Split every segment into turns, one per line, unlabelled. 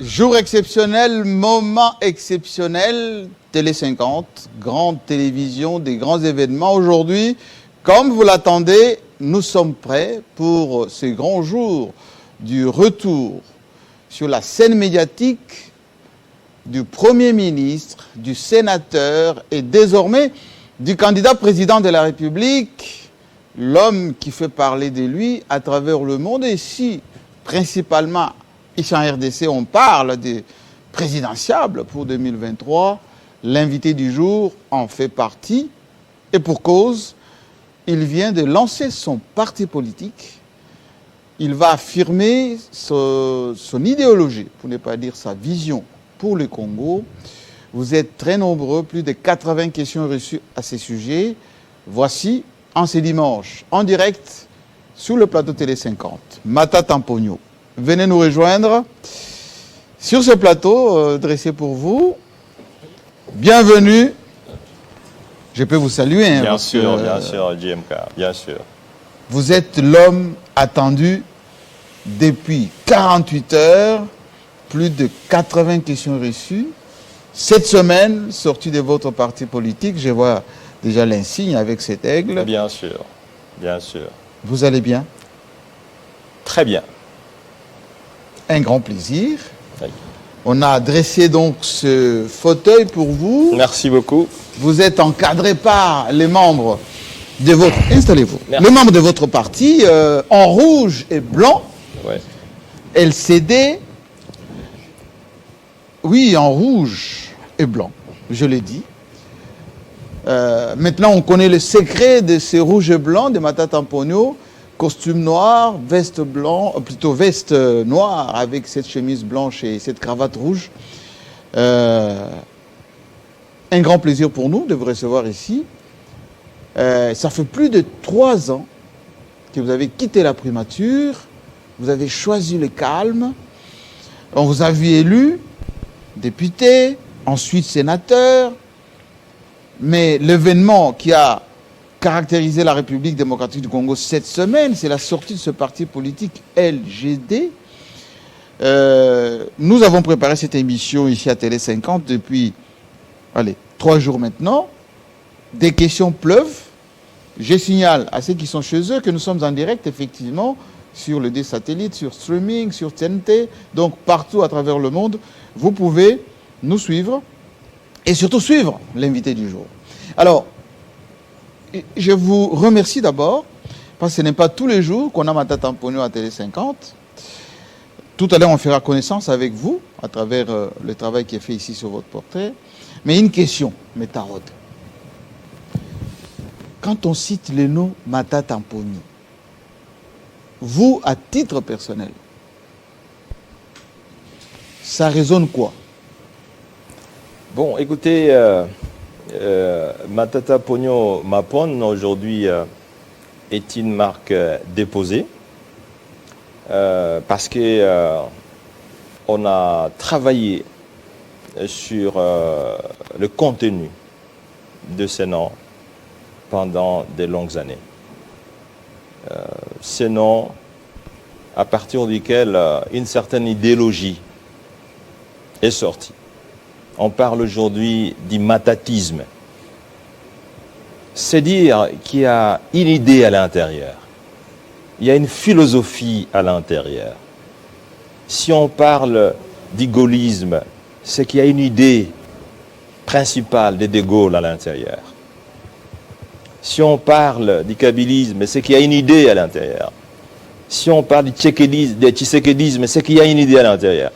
Jour exceptionnel, moment exceptionnel, Télé 50, grande télévision, des grands événements. Aujourd'hui, comme vous l'attendez, nous sommes prêts pour ce grand jour du retour sur la scène médiatique du Premier ministre, du sénateur et désormais du candidat président de la République, l'homme qui fait parler de lui à travers le monde. Et si, principalement, ici en RDC, on parle des présidentiables pour 2023, l'invité du jour en fait partie. Et pour cause, il vient de lancer son parti politique. Il va affirmer son idéologie, pour ne pas dire sa vision pour le Congo. Vous êtes très nombreux, plus de 80 questions reçues à ces sujets. Voici, en ce dimanche, en direct, sur le plateau Télé 50, Matata Mponyo. Venez nous rejoindre sur ce plateau dressé pour vous. Bienvenue. Je peux vous saluer. Hein,
bien sûr, JMK, bien sûr.
Vous êtes l'homme attendu depuis 48 heures, plus de 80 questions reçues. Cette semaine, sortie de votre parti politique, je vois déjà l'insigne avec cet aigle.
Bien sûr, bien sûr.
Vous allez bien?
Très bien.
Un grand plaisir.
Oui.
On a dressé donc ce fauteuil pour vous.
Merci beaucoup.
Vous êtes encadré par les membres de votre... Installez-vous.
Merci.
Les membres de votre parti, en rouge et blanc.
Ouais.
LCD. Oui, en rouge et blanc, je l'ai dit. Maintenant, on connaît le secret de ces rouges et blancs de Matata Mponyo. Costume noir, veste blanc, plutôt veste noire avec cette chemise blanche et cette cravate rouge. Un grand plaisir pour nous de vous recevoir ici. Ça fait plus de 3 ans que vous avez quitté la primature. Vous avez choisi le calme. On vous a vu élu député, ensuite sénateur. Mais l'événement qui a caractérisé la République démocratique du Congo cette semaine, c'est la sortie de ce parti politique LGD. Nous avons préparé cette émission ici à Télé 50 depuis 3 jours maintenant. Des questions pleuvent. Je signale à ceux qui sont chez eux que nous sommes en direct, effectivement, sur le D-Satellite, sur streaming, sur TNT, donc partout à travers le monde. Vous pouvez nous suivre et surtout suivre l'invité du jour. Alors, je vous remercie d'abord, parce que ce n'est pas tous les jours qu'on a Matata Mponyo à Télé 50. Tout à l'heure, on fera connaissance avec vous, à travers le travail qui est fait ici sur votre portrait. Mais une question me taraude. Quand on cite le nom Matata Mponyo, vous, à titre personnel, ça résonne quoi?
Bon, écoutez, Matata Mponyo Mapon, aujourd'hui, est une marque déposée parce que on a travaillé sur le contenu de ce nom pendant de longues années. Ce nom à partir duquel une certaine idéologie est sortie. On parle aujourd'hui du matatisme. C'est dire qu'il y a une idée à l'intérieur. Il y a une philosophie à l'intérieur. Si on parle du gaullisme, c'est qu'il y a une idée principale de Gaulle à l'intérieur. Si on parle du kabylisme, c'est qu'il y a une idée à l'intérieur. Si on parle du tshisekédisme, c'est qu'il y a une idée à l'intérieur.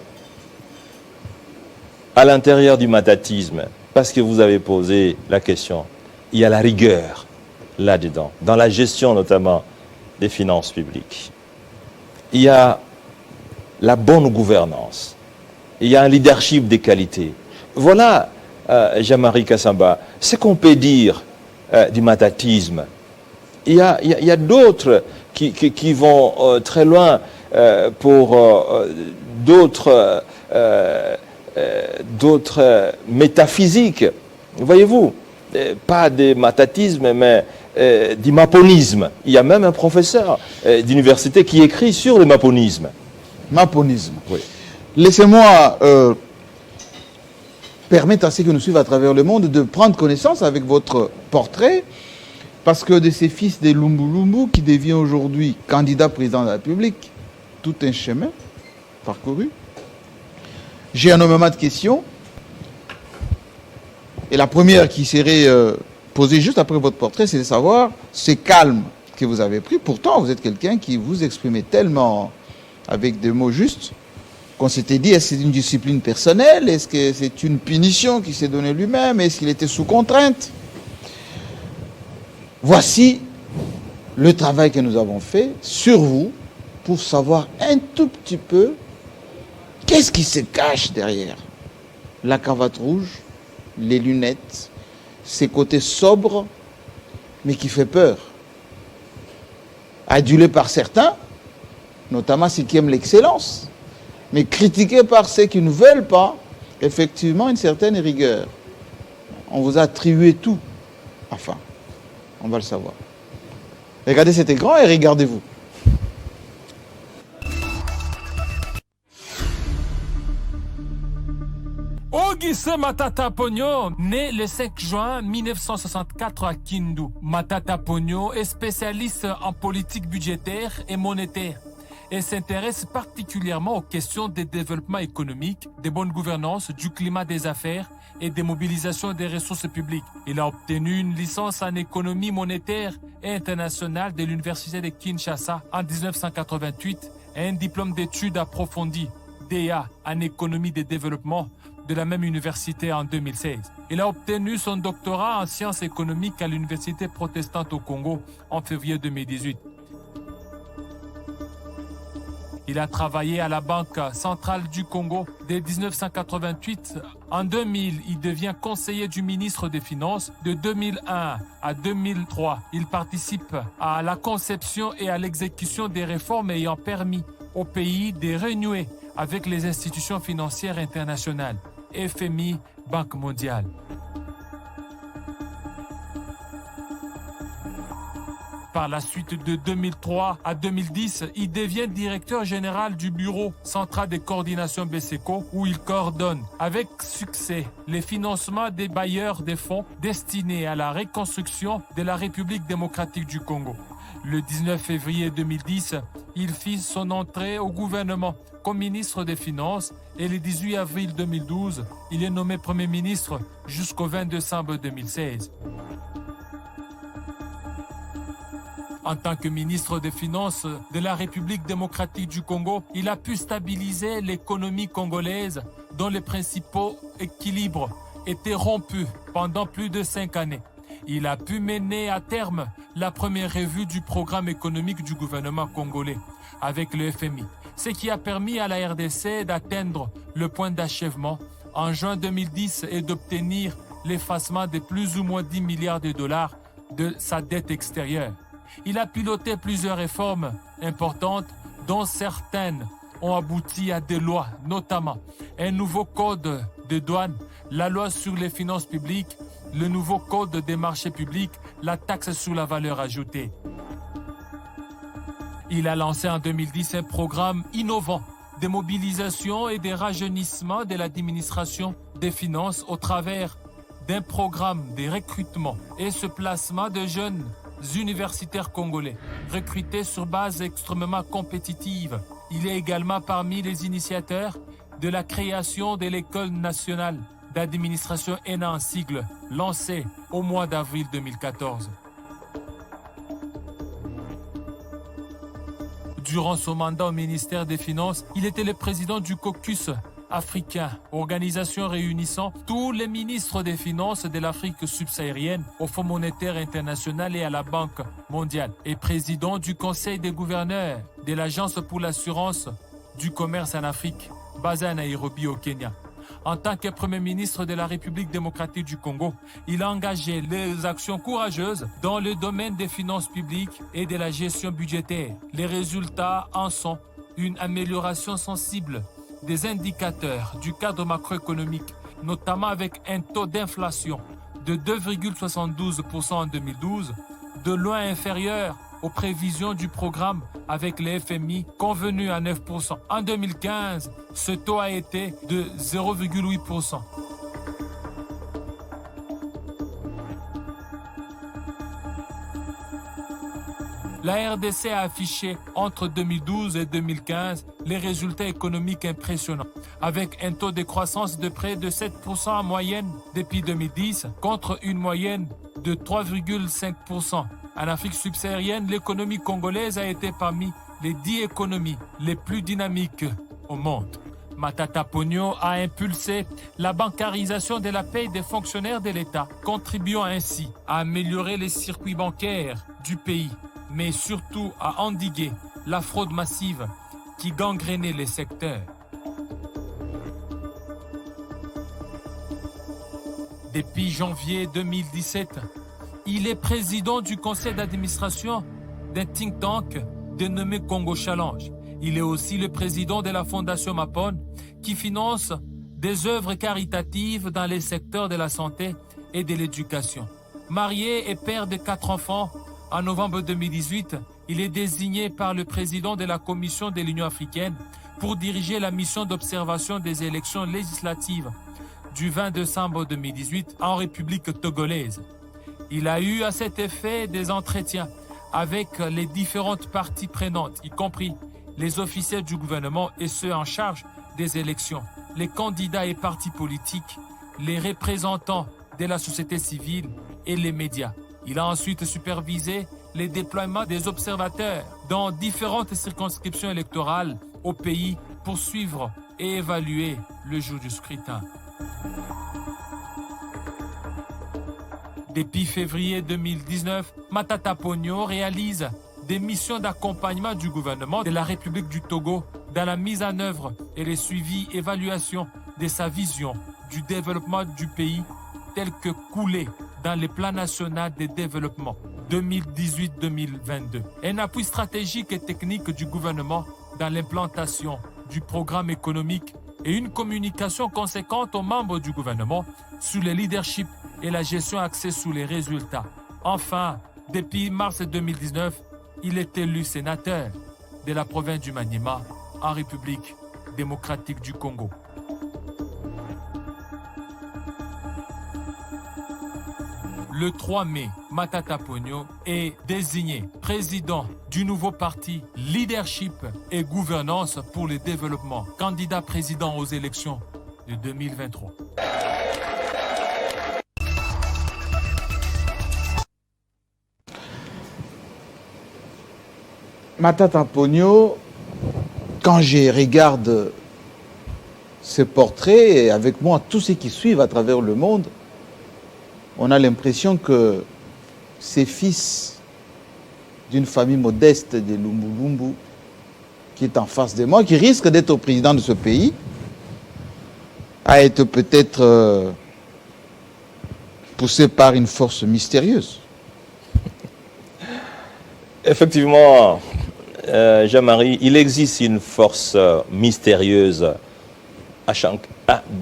À l'intérieur du matatisme, parce que vous avez posé la question, il y a la rigueur là-dedans, dans la gestion notamment des finances publiques. Il y a la bonne gouvernance. Il y a un leadership de qualité. Voilà, Jean-Marie Kassamba, ce qu'on peut dire du matatisme. Il y a d'autres qui vont très loin pour d'autres métaphysiques. Voyez-vous, pas de matatisme, mais du maponisme. Il y a même un professeur d'université qui écrit sur le maponisme.
Maponisme.
Oui.
Laissez-moi permettre à ceux qui nous suivent à travers le monde de prendre connaissance avec votre portrait, parce que de ces fils des Lumbu Lumbu qui devient aujourd'hui candidat président de la République, tout un chemin parcouru. J'ai énormément de questions. Et la première qui serait posée juste après votre portrait, c'est de savoir ce calme que vous avez pris. Pourtant, vous êtes quelqu'un qui vous exprimait tellement avec des mots justes qu'on s'était dit, est-ce que c'est une discipline personnelle? Est-ce que c'est une punition qu'il s'est donnée lui-même? Est-ce qu'il était sous contrainte? Voici le travail que nous avons fait sur vous pour savoir un tout petit peu qu'est-ce qui se cache derrière la cravate rouge, les lunettes, ces côtés sobres, mais qui fait peur. Adulé par certains, notamment ceux qui aiment l'excellence, mais critiqué par ceux qui ne veulent pas, effectivement, une certaine rigueur. On vous a attribué tout. Enfin, on va le savoir. Regardez cet écran et regardez-vous.
Auguste Matata Ponyo, né le 5 juin 1964 à Kindu. Matata Ponyo est spécialiste en politique budgétaire et monétaire et s'intéresse particulièrement aux questions de développement économique, de bonne gouvernance, du climat des affaires et des mobilisations des ressources publiques. Il a obtenu une licence en économie monétaire et internationale de l'Université de Kinshasa en 1988 et un diplôme d'études approfondies, DEA, en économie de développement de la même université en 2016. Il a obtenu son doctorat en sciences économiques à l'Université protestante au Congo en février 2018. Il a travaillé à la Banque centrale du Congo dès 1988. En 2000, il devient conseiller du ministre des Finances. De 2001 à 2003, il participe à la conception et à l'exécution des réformes ayant permis au pays de renouer avec les institutions financières internationales, FMI, Banque mondiale. Par la suite, de 2003 à 2010, il devient directeur général du Bureau central de coordination BCECO, où il coordonne avec succès les financements des bailleurs des fonds destinés à la reconstruction de la République démocratique du Congo. Le 19 février 2010, il fit son entrée au gouvernement comme ministre des Finances et le 18 avril 2012, il est nommé Premier ministre jusqu'au 20 décembre 2016. En tant que ministre des Finances de la République démocratique du Congo, il a pu stabiliser l'économie congolaise dont les principaux équilibres étaient rompus pendant plus de 5 années. Il a pu mener à terme la première revue du programme économique du gouvernement congolais avec le FMI, ce qui a permis à la RDC d'atteindre le point d'achèvement en juin 2010 et d'obtenir l'effacement de plus ou moins 10 milliards de dollars de sa dette extérieure. Il a piloté plusieurs réformes importantes, dont certaines ont abouti à des lois, notamment un nouveau code de douane, la loi sur les finances publiques, le nouveau code des marchés publics, la taxe sur la valeur ajoutée. Il a lancé en 2010 un programme innovant de mobilisation et de rajeunissement de l'administration des finances au travers d'un programme de recrutement et ce placement de jeunes universitaires congolais, recrutés sur base extrêmement compétitive. Il est également parmi les initiateurs de la création de l'École nationale d'administration ENA en sigle, lancée au mois d'avril 2014. Durant son mandat au ministère des Finances, il était le président du caucus africain, organisation réunissant tous les ministres des Finances de l'Afrique subsaharienne au Fonds monétaire international et à la Banque mondiale, et président du Conseil des gouverneurs de l'Agence pour l'assurance du commerce en Afrique, basée à Nairobi au Kenya. En tant que Premier ministre de la République démocratique du Congo, il a engagé des actions courageuses dans le domaine des finances publiques et de la gestion budgétaire. Les résultats en sont une amélioration sensible des indicateurs du cadre macroéconomique, notamment avec un taux d'inflation de 2,72% en 2012, de loin inférieur aux prévisions du programme avec les FMI convenu à 9%. En 2015, ce taux a été de 0,8%. La RDC a affiché entre 2012 et 2015 les résultats économiques impressionnants, avec un taux de croissance de près de 7% en moyenne depuis 2010, contre une moyenne de 3,5%. En Afrique subsaharienne, l'économie congolaise a été parmi les 10 économies les plus dynamiques au monde. Matata Ponyo a impulsé la bancarisation de la paie des fonctionnaires de l'État, contribuant ainsi à améliorer les circuits bancaires du pays, mais surtout à endiguer la fraude massive qui gangrénait les secteurs. Depuis janvier 2017, il est président du conseil d'administration d'un think tank dénommé Congo Challenge. Il est aussi le président de la Fondation Mapone qui finance des œuvres caritatives dans les secteurs de la santé et de l'éducation. Marié et père de 4 enfants, en novembre 2018, il est désigné par le président de la Commission de l'Union africaine pour diriger la mission d'observation des élections législatives du 20 décembre 2018 en République togolaise. Il a eu à cet effet des entretiens avec les différentes parties prenantes, y compris les officiels du gouvernement et ceux en charge des élections, les candidats et partis politiques, les représentants de la société civile et les médias. Il a ensuite supervisé les déploiements des observateurs dans différentes circonscriptions électorales au pays pour suivre et évaluer le jour du scrutin. Depuis février 2019, Matata Ponyo réalise des missions d'accompagnement du gouvernement de la République du Togo dans la mise en œuvre et le suivi et évaluation de sa vision du développement du pays tel que coulé dans le plan national de développement 2018-2022. Un appui stratégique et technique du gouvernement dans l'implantation du programme économique et une communication conséquente aux membres du gouvernement sur le leadership et la gestion axée sur les résultats. Enfin, depuis mars 2019, il est élu sénateur de la province du Maniema en République démocratique du Congo. Le 3 mai, Matata Ponyo est désigné président du nouveau parti Leadership et Gouvernance pour le développement, candidat président aux élections de 2023.
Matata Ponyo, quand je regarde ce portrait et avec moi tous ceux qui suivent à travers le monde, on a l'impression que c'est fils d'une famille modeste de Lumbulumbu qui est en face de moi, qui risque d'être au président de ce pays, a été peut-être poussé par une force mystérieuse.
Effectivement, Jean-Marie, il existe une force mystérieuse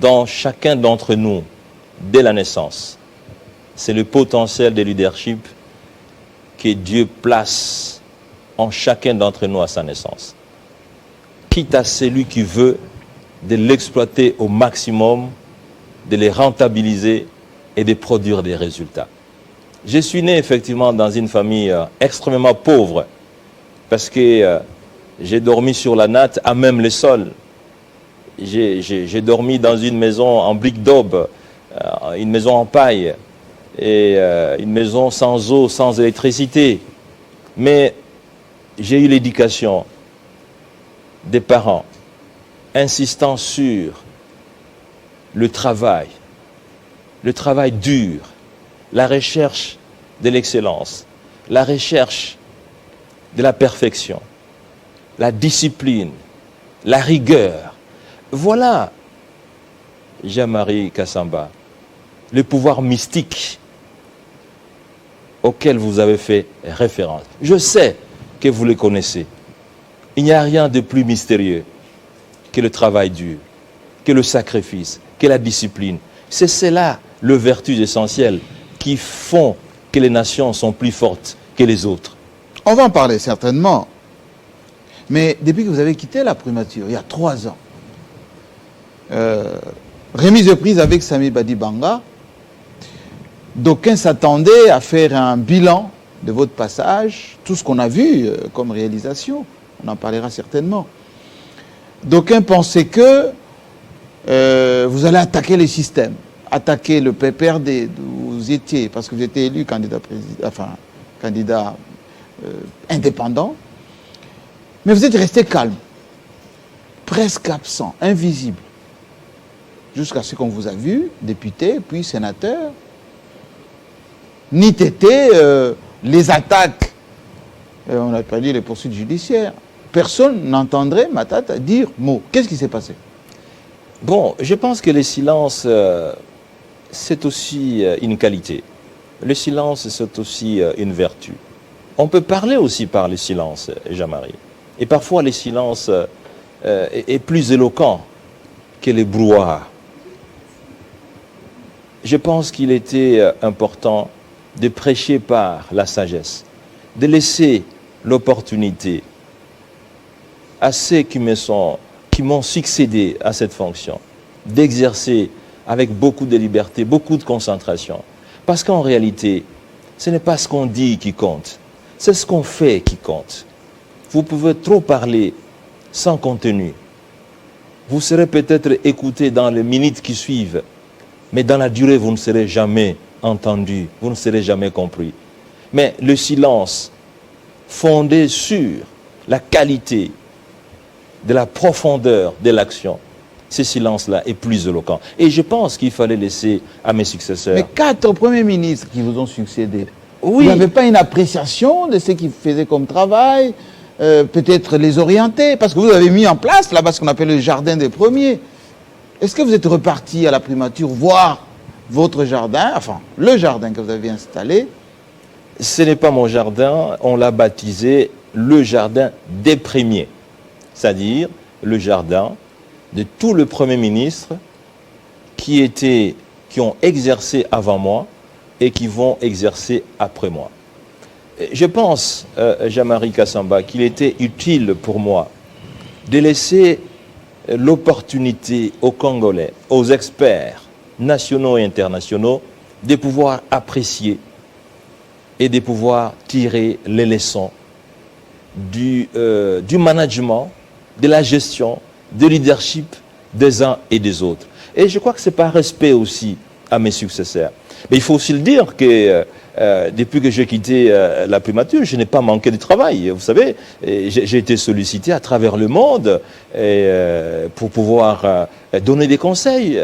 dans chacun d'entre nous dès la naissance. C'est le potentiel de leadership que Dieu place en chacun d'entre nous à sa naissance. Quitte à celui qui veut de l'exploiter au maximum, de les rentabiliser et de produire des résultats. Je suis né effectivement dans une famille extrêmement pauvre parce que j'ai dormi sur la natte à même le sol. J'ai dormi dans une maison en briques d'aube, une maison en paille et une maison sans eau, sans électricité. Mais j'ai eu l'éducation des parents insistant sur le travail dur, la recherche de l'excellence, la recherche de la perfection, la discipline, la rigueur. Voilà, Jean-Marie Kassamba, le pouvoir mystique auquel vous avez fait référence. Je sais que vous le connaissez. Il n'y a rien de plus mystérieux que le travail dur, que le sacrifice, que la discipline. C'est cela, les vertus essentielles qui font que les nations sont plus fortes que les autres.
On va en parler certainement. Mais depuis que vous avez quitté la primature, il y a 3 ans, remise de prise avec Sami Badibanga, d'aucuns s'attendaient à faire un bilan de votre passage, tout ce qu'on a vu comme réalisation, on en parlera certainement. D'aucuns pensaient que vous allez attaquer les systèmes, attaquer le PPRD, où vous étiez, parce que vous étiez élu candidat indépendant, mais vous êtes resté calme, presque absent, invisible, jusqu'à ce qu'on vous a vu, député, puis sénateur, ni tété les attaques, on n'a pas dit les poursuites judiciaires. Personne n'entendrait Matata dire mot. Qu'est-ce qui s'est passé?
Bon, je pense que le silence, c'est aussi une qualité. Le silence, c'est aussi une vertu. On peut parler aussi par le silence, Jean-Marie. Et parfois, le silence est plus éloquent que les brouhahas. Je pense qu'il était important de prêcher par la sagesse, de laisser l'opportunité à ceux qui m'ont succédé à cette fonction, d'exercer avec beaucoup de liberté, beaucoup de concentration. Parce qu'en réalité, ce n'est pas ce qu'on dit qui compte, c'est ce qu'on fait qui compte. Vous pouvez trop parler sans contenu. Vous serez peut-être écouté dans les minutes qui suivent, mais dans la durée, vous ne serez jamais entendu, vous ne serez jamais compris. Mais le silence, fondé sur la qualité, de la profondeur de l'action, ce silence-là est plus éloquent. Et je pense qu'il fallait laisser à mes successeurs.
Mais 4 premiers ministres qui vous ont succédé,
oui.
Vous n'avez pas une appréciation de ce qu'ils faisaient comme travail, peut-être les orienter, parce que vous avez mis en place là-bas ce qu'on appelle le jardin des premiers. Est-ce que vous êtes reparti à la primature voir votre jardin, enfin le jardin que vous avez installé?
Ce n'est pas mon jardin, on l'a baptisé le jardin des premiers. C'est-à-dire le jardin de tous les premiers ministres qui ont exercé avant moi et qui vont exercer après moi. Je pense, Jean-Marie Kassamba, qu'il était utile pour moi de laisser l'opportunité aux Congolais, aux experts nationaux et internationaux, de pouvoir apprécier et de pouvoir tirer les leçons du management, de la gestion, du leadership des uns et des autres. Et je crois que c'est par respect aussi à mes successeurs. Mais il faut aussi le dire que depuis que j'ai quitté la primature, je n'ai pas manqué de travail. Vous savez, j'ai été sollicité à travers le monde pour pouvoir donner des conseils,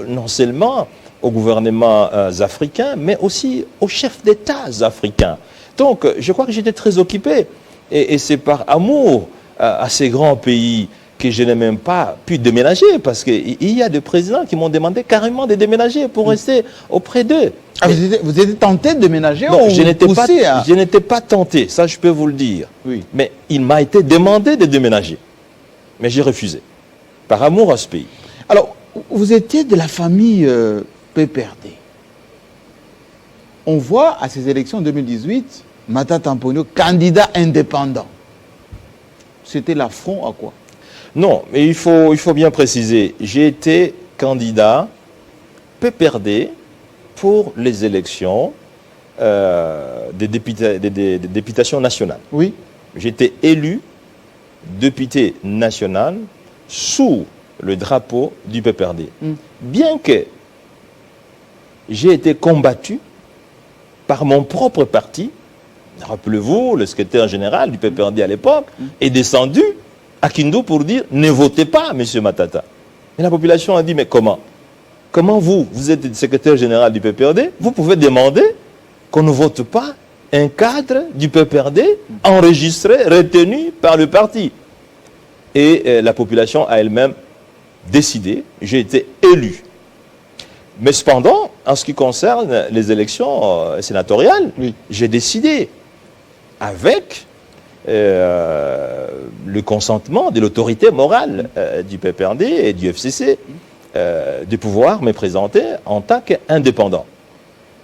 non seulement aux gouvernements africains, mais aussi aux chefs d'État africains. Donc, je crois que j'étais très occupé. Et c'est par amour à ces grands pays que je n'ai même pas pu déménager, parce qu'il y a des présidents qui m'ont demandé carrément de déménager pour rester auprès d'eux.
Ah, vous étiez tenté de déménager?
Non, je n'étais pas tenté, ça je peux vous le dire.
Oui.
Mais il m'a été demandé de déménager. Mais j'ai refusé, par amour à ce pays.
Alors, vous étiez de la famille PPRD. On voit à ces élections 2018, Matata Mponyo, candidat indépendant. C'était l'affront à quoi?
Non, mais il faut bien préciser. J'ai été candidat PPRD pour les élections des députations nationales.
Oui.
J'ai été élu député national sous le drapeau du PPRD. Bien que j'ai été combattu par mon propre parti. Rappelez-vous, le secrétaire général du PPRD à l'époque est descendu à Kindu pour dire « Ne votez pas, M. Matata ». Et la population a dit « Mais comment ? Comment vous êtes le secrétaire général du PPRD, vous pouvez demander qu'on ne vote pas un cadre du PPRD enregistré, retenu par le parti ». Et la population a elle-même décidé, j'ai été élu. Mais cependant, en ce qui concerne les élections sénatoriales, oui, j'ai décidé, avec le consentement de l'autorité morale du PPRD et du FCC, de pouvoir me présenter en tant qu'indépendant.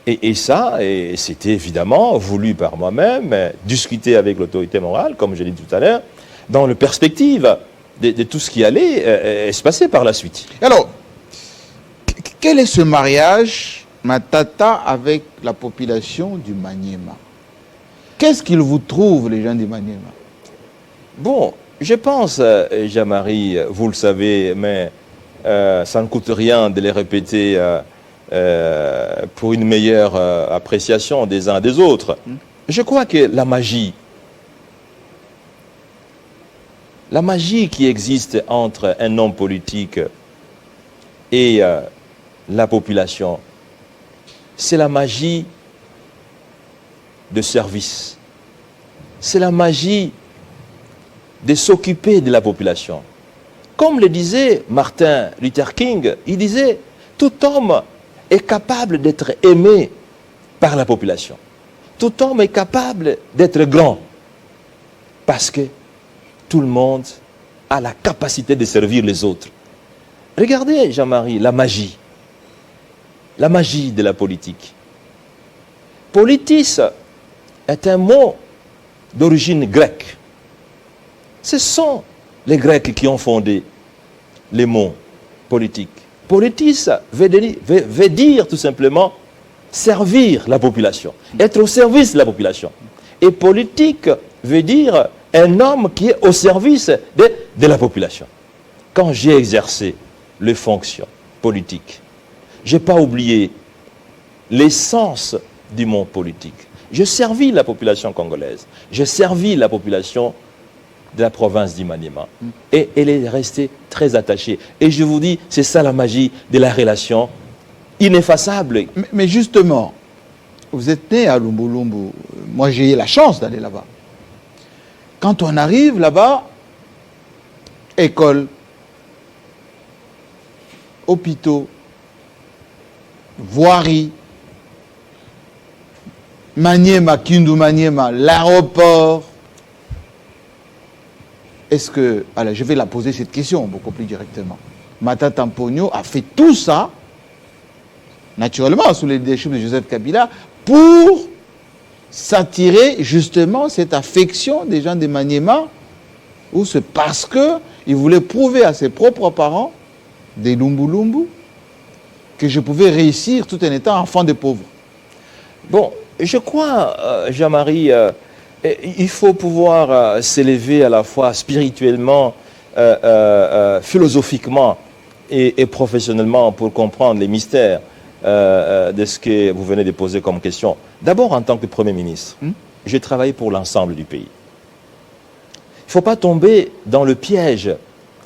Et ça, c'était évidemment voulu par moi-même, discuté avec l'autorité morale, comme je l'ai dit tout à l'heure, dans la perspective de tout ce qui allait se passer par la suite.
Alors, quel est ce mariage Matata avec la population du Maniema? Qu'est-ce qu'ils vous trouvent, les gens du Maniema?
Bon, je pense, Jean-Marie, vous le savez, mais ça ne coûte rien de les répéter pour une meilleure appréciation des uns des autres. Je crois que la magie qui existe entre un homme politique et la population, c'est la magie de service. C'est la magie de s'occuper de la population. Comme le disait Martin Luther King, il disait, tout homme est capable d'être aimé par la population. Tout homme est capable d'être grand parce que tout le monde a la capacité de servir les autres. Regardez, Jean-Marie, la magie de la politique. Politis est un mot d'origine grecque. Ce sont les Grecs qui ont fondé les mots politiques. Politis veut dire tout simplement servir la population, être au service de la population. Et politique veut dire un homme qui est au service de la population. Quand j'ai exercé les fonctions politiques, je n'ai pas oublié l'essence du mot politique. Je servis la population congolaise, je servis la population de la province d'Imaniema. Et elle est restée très attachée. Et je vous dis, c'est ça la magie de la relation ineffaçable.
Mais justement, vous êtes né à Lumbu-Lumbu. Moi, j'ai eu la chance d'aller là-bas. Quand on arrive là-bas, école, hôpitaux, voirie, Maniema, Kindu Maniema, l'aéroport. Est-ce que... Alors, je vais la poser cette question beaucoup plus directement. Matata Mponyo a fait tout ça, naturellement, sous le leadership de Joseph Kabila, pour s'attirer justement cette affection des gens de Maniema, ou c'est parce qu'il voulait prouver à ses propres parents, des Lumbu-Lumbu, que je pouvais réussir tout en étant enfant de pauvres.
Bon, je crois, Jean-Marie, il faut pouvoir s'élever à la fois spirituellement, philosophiquement et professionnellement pour comprendre les mystères de ce que vous venez de poser comme question. D'abord, en tant que Premier ministre, j'ai travaillé pour l'ensemble du pays. Il ne faut pas tomber dans le piège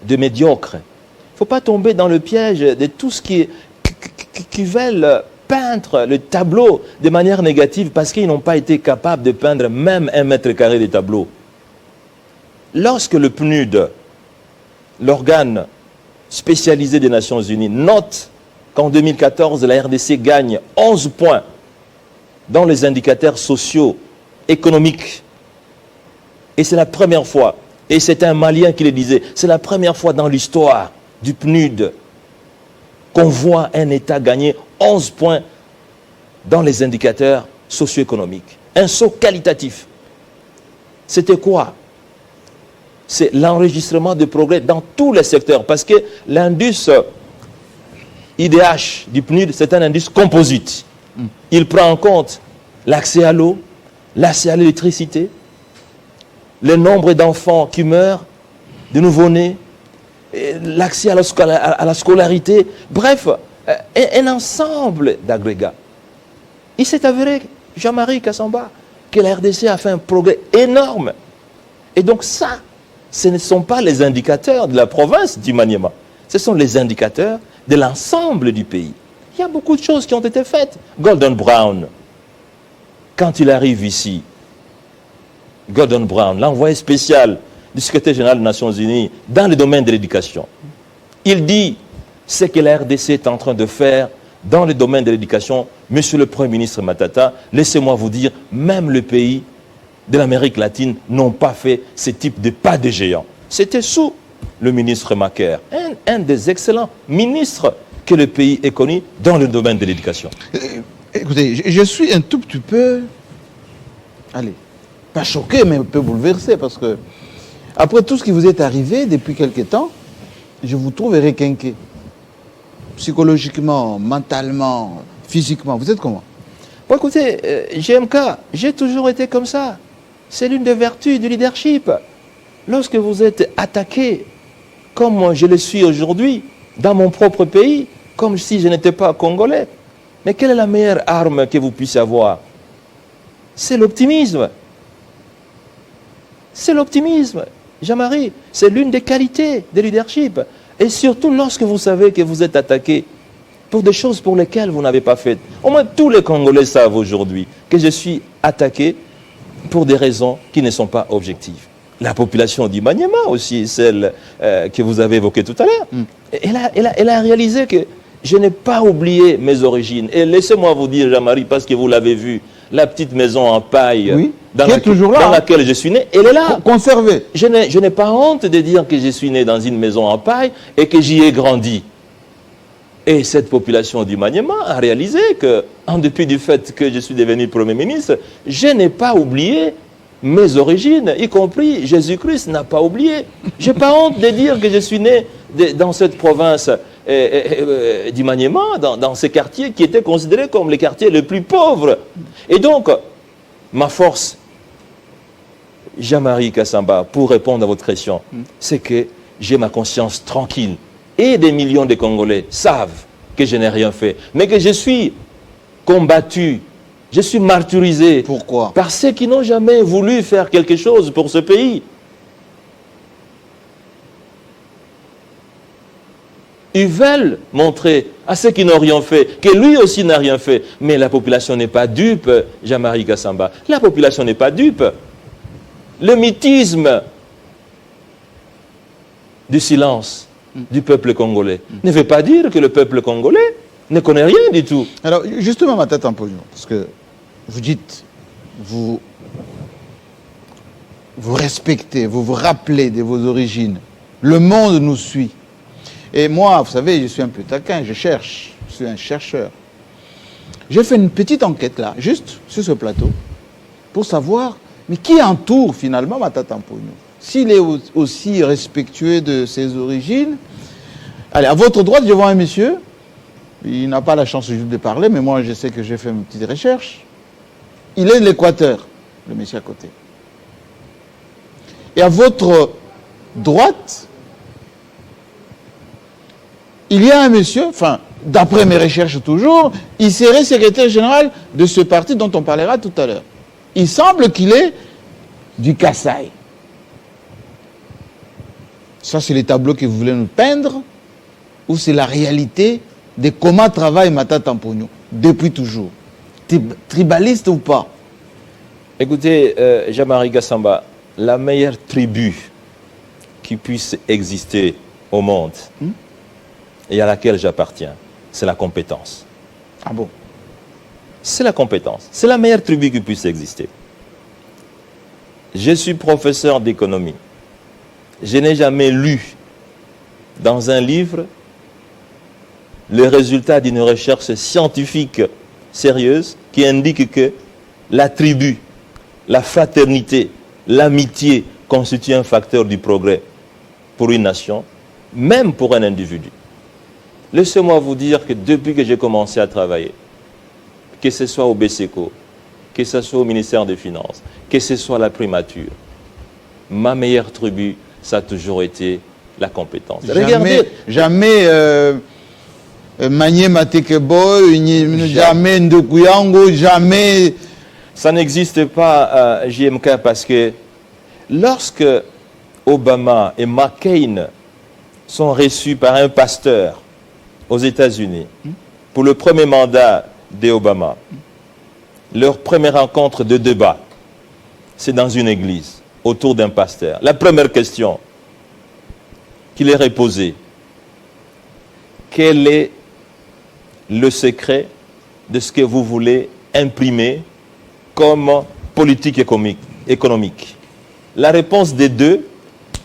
de médiocre. Il ne faut pas tomber dans le piège de tout ce qui veulent peindre le tableau de manière négative parce qu'ils n'ont pas été capables de peindre même 1 mètre carré de tableau. Lorsque le PNUD, l'organe spécialisé des Nations Unies, note qu'en 2014, la RDC gagne 11 points dans les indicateurs sociaux, économiques, et c'est la première fois, et c'est un Malien qui le disait, c'est la première fois dans l'histoire du PNUD qu'on voit un État gagner 11 points dans les indicateurs socio-économiques. Un saut qualitatif. C'était quoi? C'est l'enregistrement de progrès dans tous les secteurs. Parce que l'indice IDH du PNUD, c'est un indice composite. Il prend en compte l'accès à l'eau, l'accès à l'électricité, le nombre d'enfants qui meurent, de nouveau-nés, l'accès à la scolarité, bref, un ensemble d'agrégats. Il s'est avéré, Jean-Marie Kassamba, que la RDC a fait un progrès énorme. Et donc ça, ce ne sont pas les indicateurs de la province du Maniema, ce sont les indicateurs de l'ensemble du pays. Il y a beaucoup de choses qui ont été faites. Gordon Brown, quand il arrive ici, Gordon Brown, l'envoyé spécial du secrétaire général des Nations Unies dans le domaine de l'éducation. Il dit ce que la RDC est en train de faire dans le domaine de l'éducation. Monsieur le Premier ministre Matata, laissez-moi vous dire, même les pays de l'Amérique latine n'ont pas fait ce type de pas de géant. C'était sous le ministre Macaire, un des excellents ministres que le pays ait connu dans le domaine de l'éducation.
Écoutez, je suis un tout petit peu, allez, pas choqué, mais un peu bouleversé, parce que après tout ce qui vous est arrivé depuis quelque temps, je vous trouve requinqué. Psychologiquement, mentalement, physiquement. Vous êtes comment?
Bon, écoutez, JMK, j'ai toujours été comme ça. C'est l'une des vertus du leadership. Lorsque vous êtes attaqué, comme je le suis aujourd'hui, dans mon propre pays, comme si je n'étais pas congolais, mais quelle est la meilleure arme que vous puissiez avoir? C'est l'optimisme. C'est l'optimisme. Jean-Marie, c'est l'une des qualités du leadership. Et surtout lorsque vous savez que vous êtes attaqué pour des choses pour lesquelles vous n'avez pas fait. Au moins tous les Congolais savent aujourd'hui que je suis attaqué pour des raisons qui ne sont pas objectives. La population du Maniema aussi, celle que vous avez évoquée tout à l'heure, elle a réalisé que je n'ai pas oublié mes origines. Et laissez-moi vous dire, Jean-Marie, parce que vous l'avez vu, la petite maison en paille
Oui,
dans,
qui est toujours là,
dans laquelle je suis né, elle est là.
Conservé.
Je n'ai pas honte de dire que je suis né dans une maison en paille et que j'y ai grandi. Et cette population du Maniema a réalisé que, en dépit du fait que je suis devenu Premier ministre, je n'ai pas oublié mes origines, y compris Jésus-Christ n'a pas oublié. Je n'ai pas honte de dire que je suis né dans cette province du Maniema, dans ces quartiers qui étaient considérés comme les quartiers les plus pauvres. Et donc, ma force, Jean-Marie Kassamba, pour répondre à votre question, c'est que j'ai ma conscience tranquille. Et des millions de Congolais savent que je n'ai rien fait, mais que je suis combattu, je suis martyrisé.
Pourquoi?
Par ceux qui n'ont jamais voulu faire quelque chose pour ce pays. Ils veulent montrer à ceux qui n'ont rien fait que lui aussi n'a rien fait. Mais la population n'est pas dupe, Jean-Marie Kassamba. La population n'est pas dupe. Le mythisme du silence du peuple congolais ne veut pas dire que le peuple congolais ne connaît rien du tout.
Alors, justement, ma tête en pognon, parce que vous dites, vous respectez, vous vous rappelez de vos origines. Le monde nous suit. Et moi, vous savez, je suis un peu taquin, je cherche, je suis un chercheur. J'ai fait une petite enquête là, juste sur ce plateau, pour savoir, mais qui entoure finalement Matata Mponyo? S'il est aussi respectueux de ses origines. Allez, à votre droite, je vois un monsieur, il n'a pas la chance de parler, mais moi je sais que j'ai fait mes petites recherches. Il est de l'Équateur, le monsieur à côté. Et à votre droite, il y a un monsieur, enfin, d'après mes recherches toujours, il serait secrétaire général de ce parti dont on parlera tout à l'heure. Il semble qu'il est du Kasaï. Ça, c'est les tableaux que vous voulez nous peindre, ou c'est la réalité de comment travaille Matata Mponyo depuis toujours? Tribaliste ou pas?
Écoutez, Jean-Marie Kassamba, la meilleure tribu qui puisse exister au monde et à laquelle j'appartiens, c'est la compétence.
Ah bon?
C'est la compétence. C'est la meilleure tribu qui puisse exister. Je suis professeur d'économie. Je n'ai jamais lu dans un livre le résultat d'une recherche scientifique sérieuse qui indique que la tribu, la fraternité, l'amitié constituent un facteur du progrès pour une nation, même pour un individu. Laissez-moi vous dire que depuis que j'ai commencé à travailler, que ce soit au BCECO, que ce soit au ministère des Finances, que ce soit à la primature, ma meilleure tribu, ça a toujours été la compétence.
Jamais Manié Matekebo, jamais Ndokuyango, jamais...
Ça n'existe pas, JMK, parce que lorsque Obama et McCain sont reçus par un pasteur aux États-Unis pour le premier mandat d'Obama, leur première rencontre de débat, c'est dans une église, autour d'un pasteur. La première question qu'il leur est posée, quel est le secret de ce que vous voulez imprimer comme politique économique? La réponse des deux,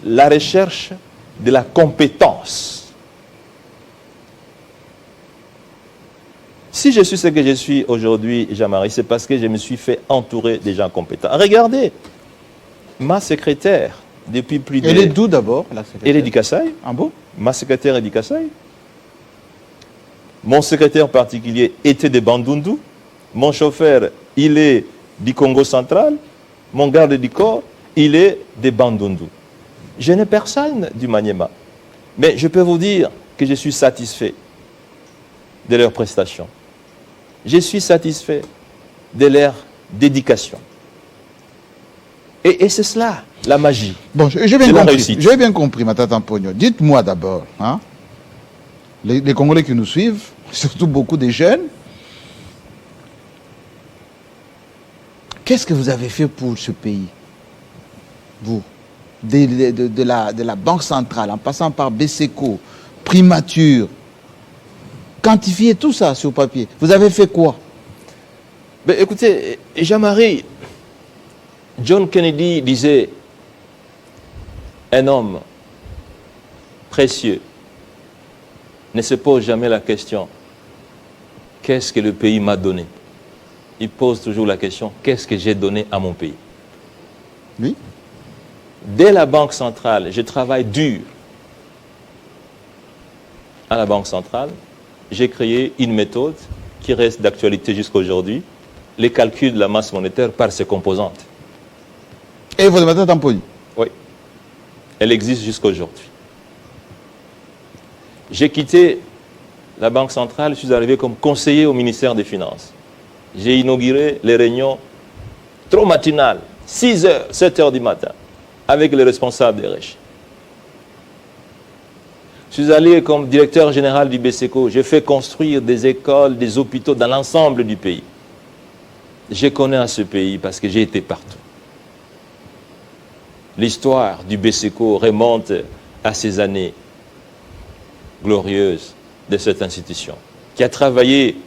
la recherche de la compétence. Si je suis ce que je suis aujourd'hui, Jean-Marie, c'est parce que je me suis fait entourer des gens compétents. Regardez, ma secrétaire, depuis plus de...
Elle est d'où d'abord, la secrétaire?
Elle est du Kasaï.
Ah bon?
Ma secrétaire est du Kasaï. Mon secrétaire particulier était de Bandundu. Mon chauffeur, il est du Congo central. Mon garde du corps, il est de Bandundu. Je n'ai personne du Maniema. Mais je peux vous dire que je suis satisfait de leurs prestations. Je suis satisfait de leur dédication. Et c'est cela, la magie.
Bon, j'ai bien compris. J'ai bien compris, Matata Mpogno. Dites-moi d'abord, hein, les Congolais qui nous suivent, surtout beaucoup des jeunes, qu'est-ce que vous avez fait pour ce pays? Vous, de la Banque centrale, en passant par BCECO, Primature, quantifiez tout ça sur papier. Vous avez fait quoi?
Ben, écoutez, Jean-Marie, John Kennedy disait, un homme précieux ne se pose jamais la question, qu'est-ce que le pays m'a donné? Il pose toujours la question, qu'est-ce que j'ai donné à mon pays?
Oui.
Dès la Banque centrale, je travaille dur à la Banque centrale. J'ai créé une méthode qui reste d'actualité jusqu'à aujourd'hui, les calculs de la masse monétaire par ses composantes.
Et vous avez Matata Mpogno?
Oui. Elle existe jusqu'à aujourd'hui. J'ai quitté la Banque centrale, je suis arrivé comme conseiller au ministère des Finances. J'ai inauguré les réunions trop matinales, 6h, 7h du matin, avec les responsables des régions. Je suis allé comme directeur général du BCECO. J'ai fait construire des écoles, des hôpitaux dans l'ensemble du pays. Je connais ce pays parce que j'ai été partout. L'histoire du BCECO remonte à ces années glorieuses de cette institution, qui a travaillé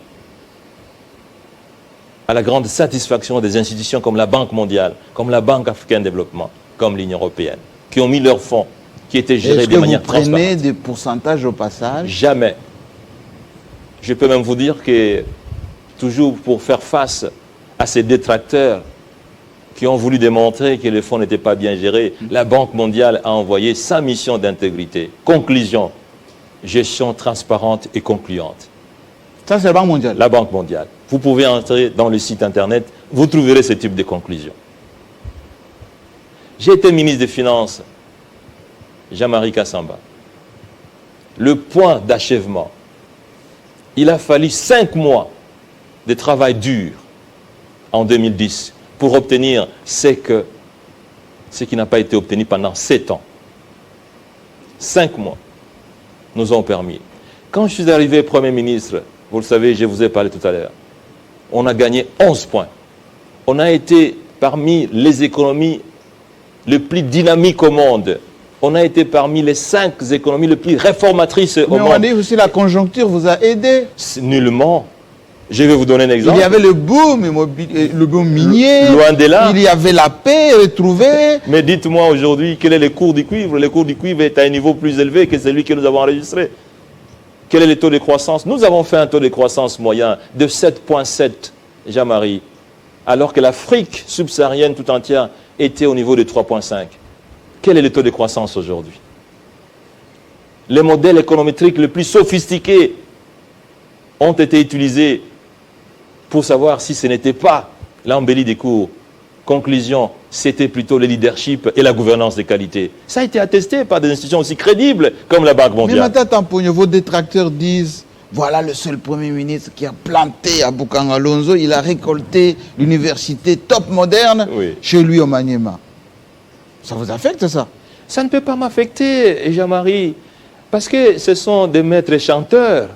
à la grande satisfaction des institutions comme la Banque mondiale, comme la Banque africaine de développement, comme l'Union européenne, qui ont mis leurs fonds, qui étaient gérés de manière transparente.
Est-ce que vous prenez des pourcentages au passage?
Jamais. Je peux même vous dire que, toujours pour faire face à ces détracteurs qui ont voulu démontrer que les fonds n'étaient pas bien gérés, la Banque mondiale a envoyé sa mission d'intégrité. Conclusion, gestion transparente et concluante.
Ça, c'est la Banque mondiale.
La Banque mondiale. Vous pouvez entrer dans le site internet, vous trouverez ce type de conclusion. J'ai été ministre des Finances, Jean-Marie Kassamba. Le point d'achèvement, il a fallu 5 mois de travail dur en 2010 pour obtenir ce qui n'a pas été obtenu pendant 7 ans. 5 mois nous ont permis. Quand je suis arrivé Premier ministre, vous le savez, je vous ai parlé tout à l'heure, on a gagné 11 points. On a été parmi les économies les plus dynamiques au monde. On a été parmi les 5 économies les plus réformatrices au monde.
Mais on dit aussi la conjoncture vous a aidé.
Nullement. Je vais vous donner un exemple.
Il y avait le boom minier.
Loin de là.
Il y avait la paix retrouvée.
Mais dites-moi aujourd'hui, quel est le cours du cuivre? Le cours du cuivre est à un niveau plus élevé que celui que nous avons enregistré. Quel est le taux de croissance? Nous avons fait un taux de croissance moyen de 7,7, Jean-Marie, alors que l'Afrique subsaharienne tout entière était au niveau de 3,5. Quel est le taux de croissance aujourd'hui? Les modèles économétriques les plus sophistiqués ont été utilisés pour savoir si ce n'était pas l'embellie des cours. Conclusion, c'était plutôt le leadership et la gouvernance de qualité. Ça a été attesté par des institutions aussi crédibles comme la Banque mondiale.
Mais Matata Mpogno, vos détracteurs disent, voilà le seul Premier ministre qui a planté à Boukangalonzo, il a récolté l'université top moderne chez lui au Maniema. Ça vous affecte ça?
Ça ne peut pas m'affecter, Jean-Marie, parce que ce sont des maîtres chanteurs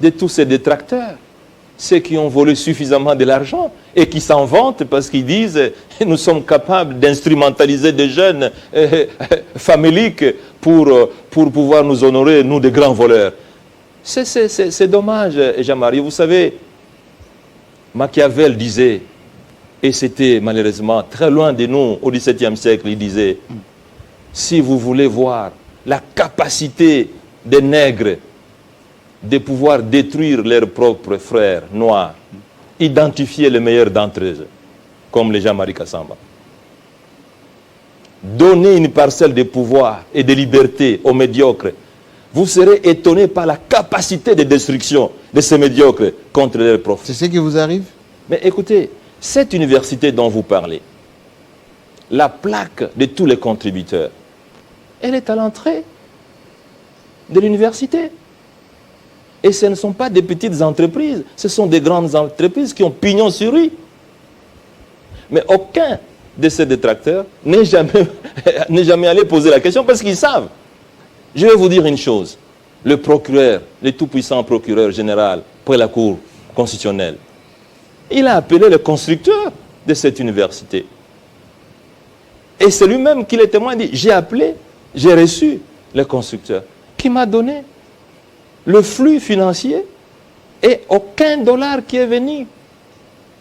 de tous ces détracteurs. Ceux qui ont volé suffisamment de l'argent et qui s'en vantent parce qu'ils disent nous sommes capables d'instrumentaliser des jeunes faméliques pour pouvoir nous honorer, nous, des grands voleurs. C'est dommage, Jean-Marie. Vous savez, Machiavel disait, et c'était malheureusement très loin de nous, au XVIIe siècle, il disait, si vous voulez voir la capacité des nègres de pouvoir détruire leurs propres frères noirs, identifier les meilleurs d'entre eux, comme les Jean-Marie Kassamba. Donner une parcelle de pouvoir et de liberté aux médiocres. Vous serez étonné par la capacité de destruction de ces médiocres contre leurs profs.
C'est ce qui vous arrive?
Mais écoutez, cette université dont vous parlez, la plaque de tous les contributeurs, elle est à l'entrée de l'université. Et ce ne sont pas des petites entreprises, ce sont des grandes entreprises qui ont pignon sur rue. Mais aucun de ces détracteurs n'est jamais allé poser la question parce qu'ils savent. Je vais vous dire une chose. Le procureur, le tout-puissant procureur général près la Cour constitutionnelle, il a appelé le constructeur de cette université. Et c'est lui-même qui les témoin dit, j'ai appelé, j'ai reçu le constructeur qui m'a donné le flux financier et aucun dollar qui est venu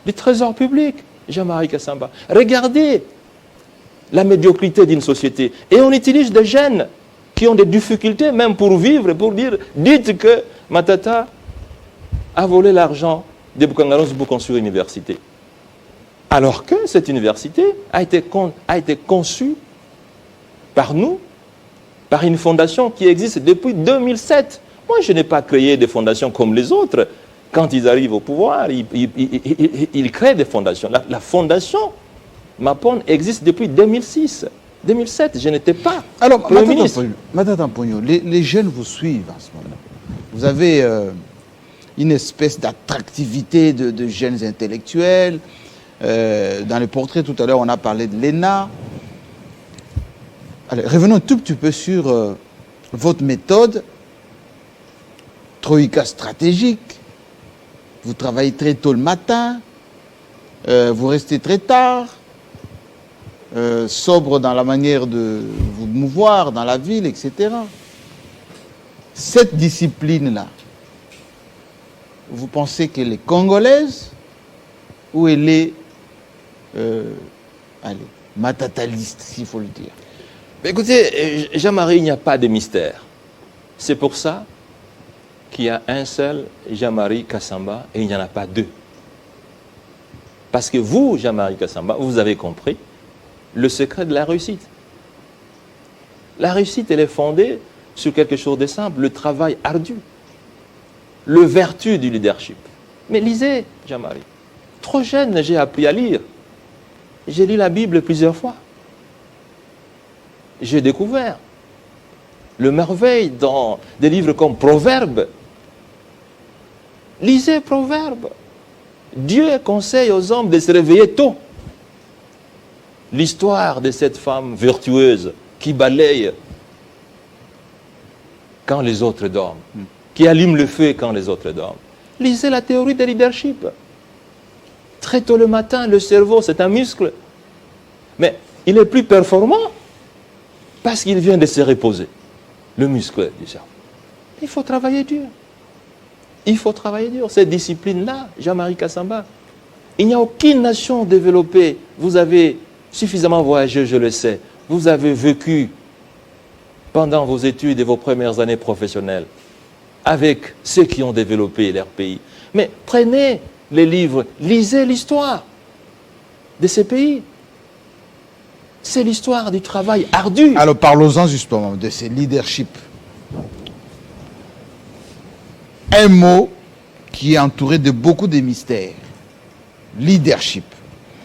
du trésor public. Jean-Marie Kassamba. Regardez la médiocrité d'une société. Et on utilise des jeunes qui ont des difficultés même pour vivre, pour dire, dites que Matata a volé l'argent des Boukangaros pour construire une université. Alors que cette université a été conçue par nous, par une fondation qui existe depuis 2007. Moi, je n'ai pas créé des fondations comme les autres. Quand ils arrivent au pouvoir, ils créent des fondations. La fondation Mapon existe depuis 2006. 2007, je n'étais pas.
Alors,
ministre.
Matata Pogno, les jeunes vous suivent en ce moment. Vous avez une espèce d'attractivité de jeunes intellectuels. Dans les portraits, tout à l'heure, on a parlé de l'ENA. Allez, revenons un tout petit peu sur votre méthode. Troïka stratégique. Vous travaillez très tôt le matin, vous restez très tard, sobre dans la manière de vous mouvoir dans la ville, etc. Cette discipline-là, vous pensez qu'elle est congolaise ou elle est matataliste, s'il faut le dire?
Mais écoutez, Jean-Marie, il n'y a pas de mystère. C'est pour ça qu'il y a un seul Jean-Marie Kassamba et il n'y en a pas deux. Parce que vous, Jean-Marie Kassamba, vous avez compris le secret de la réussite. La réussite, elle est fondée sur quelque chose de simple, le travail ardu, le vertu du leadership. Mais lisez, Jean-Marie. Trop jeune, j'ai appris à lire. J'ai lu la Bible plusieurs fois. J'ai découvert le merveille dans des livres comme Proverbes. Lisez Proverbes. Dieu conseille aux hommes de se réveiller tôt. L'histoire de cette femme vertueuse qui balaye quand les autres dorment, qui allume le feu quand les autres dorment. Lisez la théorie de leadership. Très tôt le matin, le cerveau, c'est un muscle. Mais il est plus performant parce qu'il vient de se reposer. Le muscle du cerveau. Il faut travailler dur. Il faut travailler dur. Cette discipline-là, Jean-Marie Kassamba, il n'y a aucune nation développée. Vous avez suffisamment voyagé, je le sais. Vous avez vécu pendant vos études et vos premières années professionnelles avec ceux qui ont développé leur pays. Mais prenez les livres, lisez l'histoire de ces pays. C'est l'histoire du travail ardu.
Alors parlons-en justement de ces leaderships. Un mot qui est entouré de beaucoup de mystères. Leadership.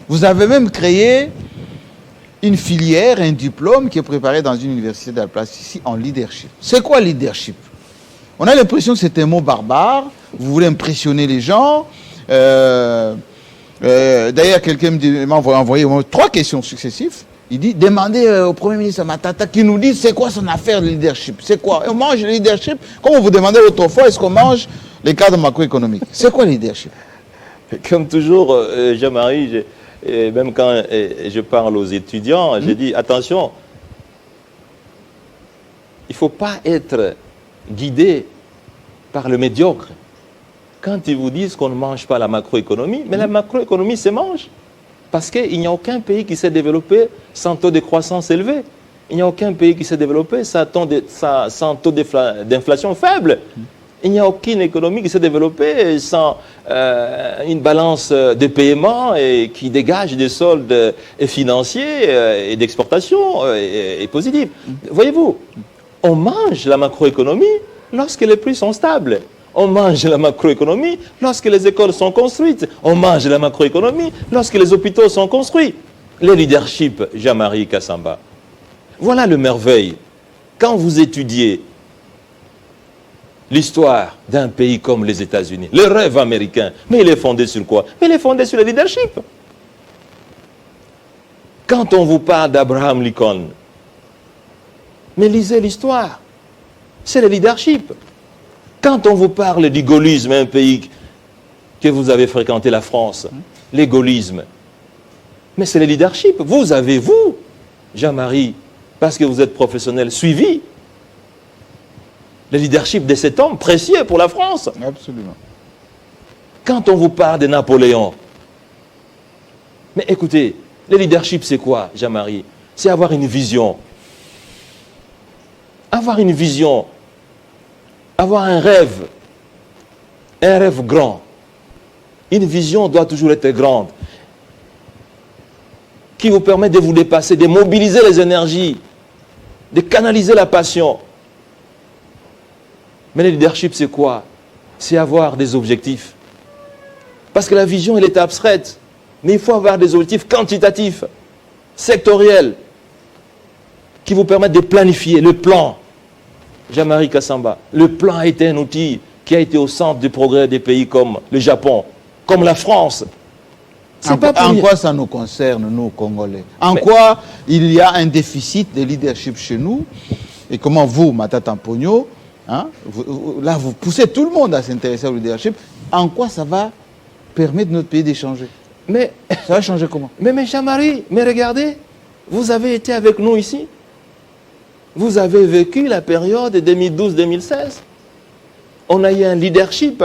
Vous avez même créé une filière, un diplôme qui est préparé dans une université de la place ici en leadership. C'est quoi leadership? On a l'impression que c'est un mot barbare. Vous voulez impressionner les gens. D'ailleurs, quelqu'un m'a envoyé 3 questions successives. Il dit, demandez au Premier ministre Matata qui nous dit c'est quoi son affaire de leadership. C'est quoi? On mange le leadership? Comme on vous demandait autrefois, est-ce qu'on mange les cadres macroéconomiques? C'est quoi le leadership?
Comme toujours, Jean-Marie, même quand je parle aux étudiants, je dis attention, il ne faut pas être guidé par le médiocre. Quand ils vous disent qu'on ne mange pas la macroéconomie, mais la macroéconomie se mange. Parce qu'il n'y a aucun pays qui s'est développé sans taux de croissance élevé. Il n'y a aucun pays qui s'est développé sans taux d'inflation faible. Il n'y a aucune économie qui s'est développée sans une balance de paiement et qui dégage des soldes financiers et d'exportation et positifs. Voyez-vous, on mange la macroéconomie lorsque les prix sont stables. On mange la macroéconomie lorsque les écoles sont construites. On mange la macroéconomie lorsque les hôpitaux sont construits. Le leadership, Jean-Marie Kassamba. Voilà le merveille. Quand vous étudiez l'histoire d'un pays comme les États-Unis, le rêve américain, mais il est fondé sur quoi? Mais il est fondé sur le leadership. Quand on vous parle d'Abraham Lincoln, mais lisez l'histoire, c'est le leadership. Quand on vous parle du gaullisme, un pays que vous avez fréquenté, la France, le gaullisme, mais c'est le leadership. Vous avez, vous, Jean-Marie, parce que vous êtes professionnel, suivi le leadership de cet homme précieux pour la France.
Absolument.
Quand on vous parle de Napoléon, mais écoutez, le leadership c'est quoi, Jean-Marie? C'est avoir une vision. Avoir une vision. Avoir un rêve grand. Une vision doit toujours être grande, qui vous permet de vous dépasser, de mobiliser les énergies, de canaliser la passion. Mais le leadership, c'est quoi? C'est avoir des objectifs. Parce que la vision, elle est abstraite. Mais il faut avoir des objectifs quantitatifs, sectoriels, qui vous permettent de planifier le plan. Jean-Marie Kassamba, le plan a été un outil qui a été au centre du progrès des pays comme le Japon, comme la France.
En quoi ça nous concerne, nous, Congolais? En quoi il y a un déficit de leadership chez nous? Et comment vous, Matata Mpogno, hein, vous poussez tout le monde à s'intéresser au leadership. En quoi ça va permettre notre pays d'échanger?
Mais
ça va changer comment?
Mais Jean-Marie, mais regardez, vous avez été avec nous ici. Vous avez vécu la période 2012-2016. On a eu un leadership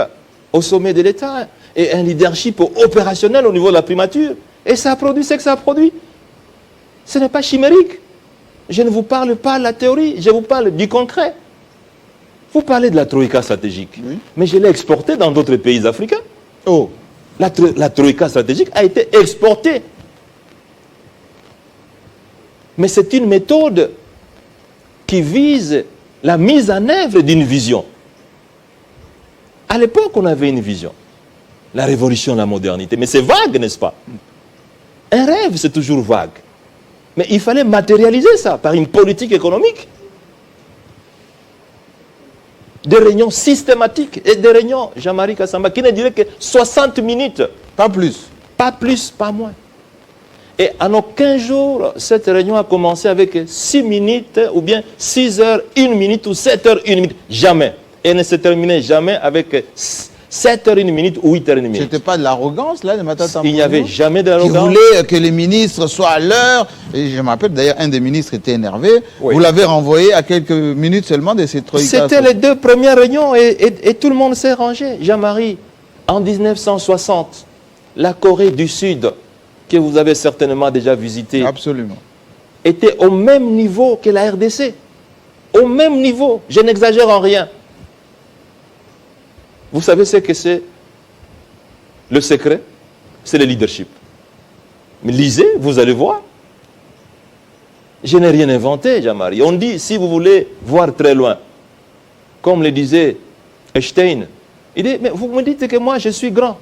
au sommet de l'État et un leadership opérationnel au niveau de la primature. Et ça a produit ce que ça a produit. Ce n'est pas chimérique. Je ne vous parle pas de la théorie, je vous parle du concret. Vous parlez de la troïka stratégique, oui. Mais je l'ai exportée dans d'autres pays africains.
Oh,
la troïka stratégique a été exportée. Mais c'est une méthode qui vise la mise en œuvre d'une vision. À l'époque, on avait une vision. La révolution, la modernité. Mais c'est vague, n'est-ce pas? Un rêve, c'est toujours vague. Mais il fallait matérialiser ça par une politique économique. Des réunions systématiques et des réunions, Jean-Marie Kassamba, qui ne duraient que 60 minutes.
Pas plus.
Pas plus, pas moins. Et en aucun jour, cette réunion a commencé avec 6 minutes, ou bien 6 heures, 1 minute, ou 7 heures, 1 minute. Jamais. Et elle ne se terminait jamais avec 7 heures, 1 minute, ou 8 heures, 1 minute.
C'était pas de l'arrogance, là, de Matata Mpogno?
Il n'y avait jamais de l'arrogance.
Qui voulait que les ministres soient à l'heure. Et je me rappelle, d'ailleurs, un des ministres était énervé. Oui. Vous l'avez renvoyé à quelques minutes seulement de ces troïkas.
C'était les 2 premières réunions et tout le monde s'est rangé. Jean-Marie, en 1960, la Corée du Sud, que vous avez certainement déjà visité,
absolument,
était au même niveau que la RDC. Au même niveau. Je n'exagère en rien. Vous savez ce que c'est? Le secret, c'est le leadership. Mais lisez, vous allez voir. Je n'ai rien inventé, Jean-Marie. On dit, si vous voulez voir très loin, comme le disait Einstein, il dit, mais vous me dites que moi, je suis grand.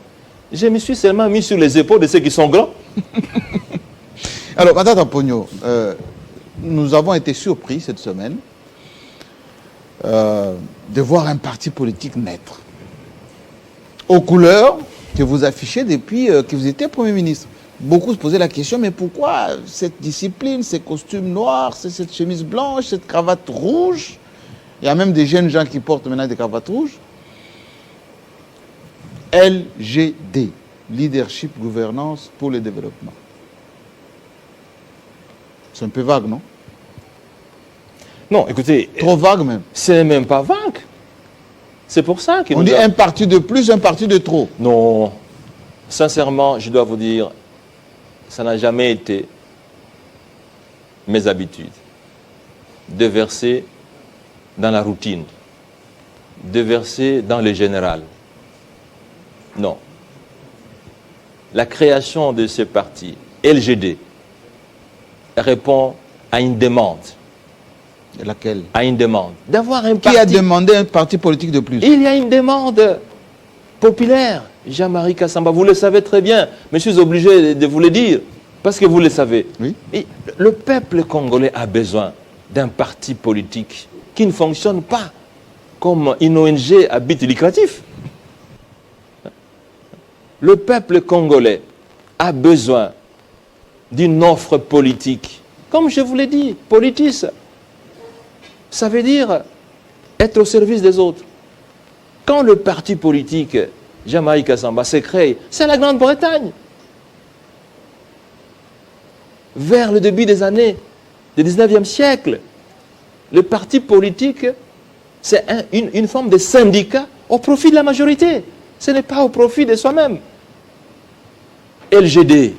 Je me suis seulement mis sur les épaules de ceux qui sont grands.
Alors, Matata Mpogno, nous avons été surpris cette semaine de voir un parti politique naître aux couleurs que vous affichez depuis que vous étiez Premier ministre. Beaucoup se posaient la question, mais pourquoi cette discipline, ces costumes noirs, cette chemise blanche, cette cravate rouge? Il y a même des jeunes gens qui portent maintenant des cravates rouges. LGD, Leadership Gouvernance pour le Développement. C'est un peu vague, non?
Non, écoutez...
Trop vague même.
C'est même pas vague. C'est pour ça qu'on
dit un parti de plus, un parti de trop.
Non. Sincèrement, je dois vous dire, ça n'a jamais été mes habitudes de verser dans la routine de verser dans le général. Non. La création de ce parti, LGD, répond à une demande.
Laquelle?
À une demande. D'avoir un
Qui
parti.
a demandé un parti politique de plus?
Il y a une demande populaire. Jean-Marie Kassamba, vous le savez très bien, mais je suis obligé de vous le dire, parce que vous le savez.
Oui.
Et le peuple congolais a besoin d'un parti politique qui ne fonctionne pas comme une ONG à but lucratif. Le peuple congolais a besoin d'une offre politique. Comme je vous l'ai dit, politis, ça veut dire être au service des autres. Quand le parti politique Jean-Marie Kassamba s'est créé, c'est la Grande-Bretagne. Vers le début des années du 19e siècle, le parti politique, c'est une forme de syndicat au profit de la majorité. Ce n'est pas au profit de soi-même. LGD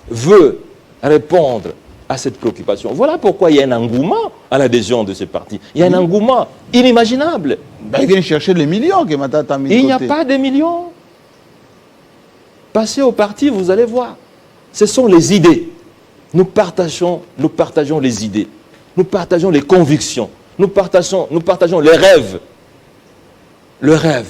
veut répondre à cette préoccupation. Voilà pourquoi il y a un engouement à l'adhésion de ce parti. Il y a un engouement inimaginable.
Ben, ils viennent chercher les millions que Matata a mis de
Il n'y a
côté.
pas de millions. Passez au parti, vous allez voir. Ce sont les idées. Nous partageons les idées. Nous partageons les convictions. Nous partageons les rêves. Le rêve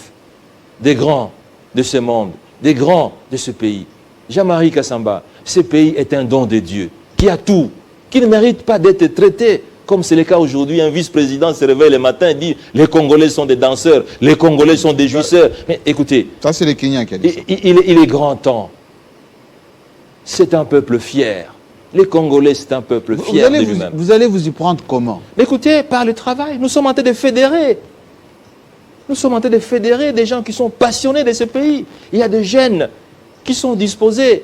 des grands de ce monde, des grands de ce pays. Jean-Marie Kassamba, ce pays est un don de Dieu, qui a tout, qui ne mérite pas d'être traité comme c'est le cas aujourd'hui. Un vice-président se réveille le matin et dit « Les Congolais sont des danseurs, les Congolais sont des jouisseurs ». Mais écoutez,
Ça, c'est les Kenyans qui a dit ça.
il est grand temps. C'est un peuple fier. Les Congolais, c'est un peuple fier de lui-même.
Vous allez vous y prendre comment?
Mais écoutez, par le travail, nous sommes en train de fédérer. Nous sommes en train de fédérer des gens qui sont passionnés de ce pays. Il y a des jeunes qui sont disposés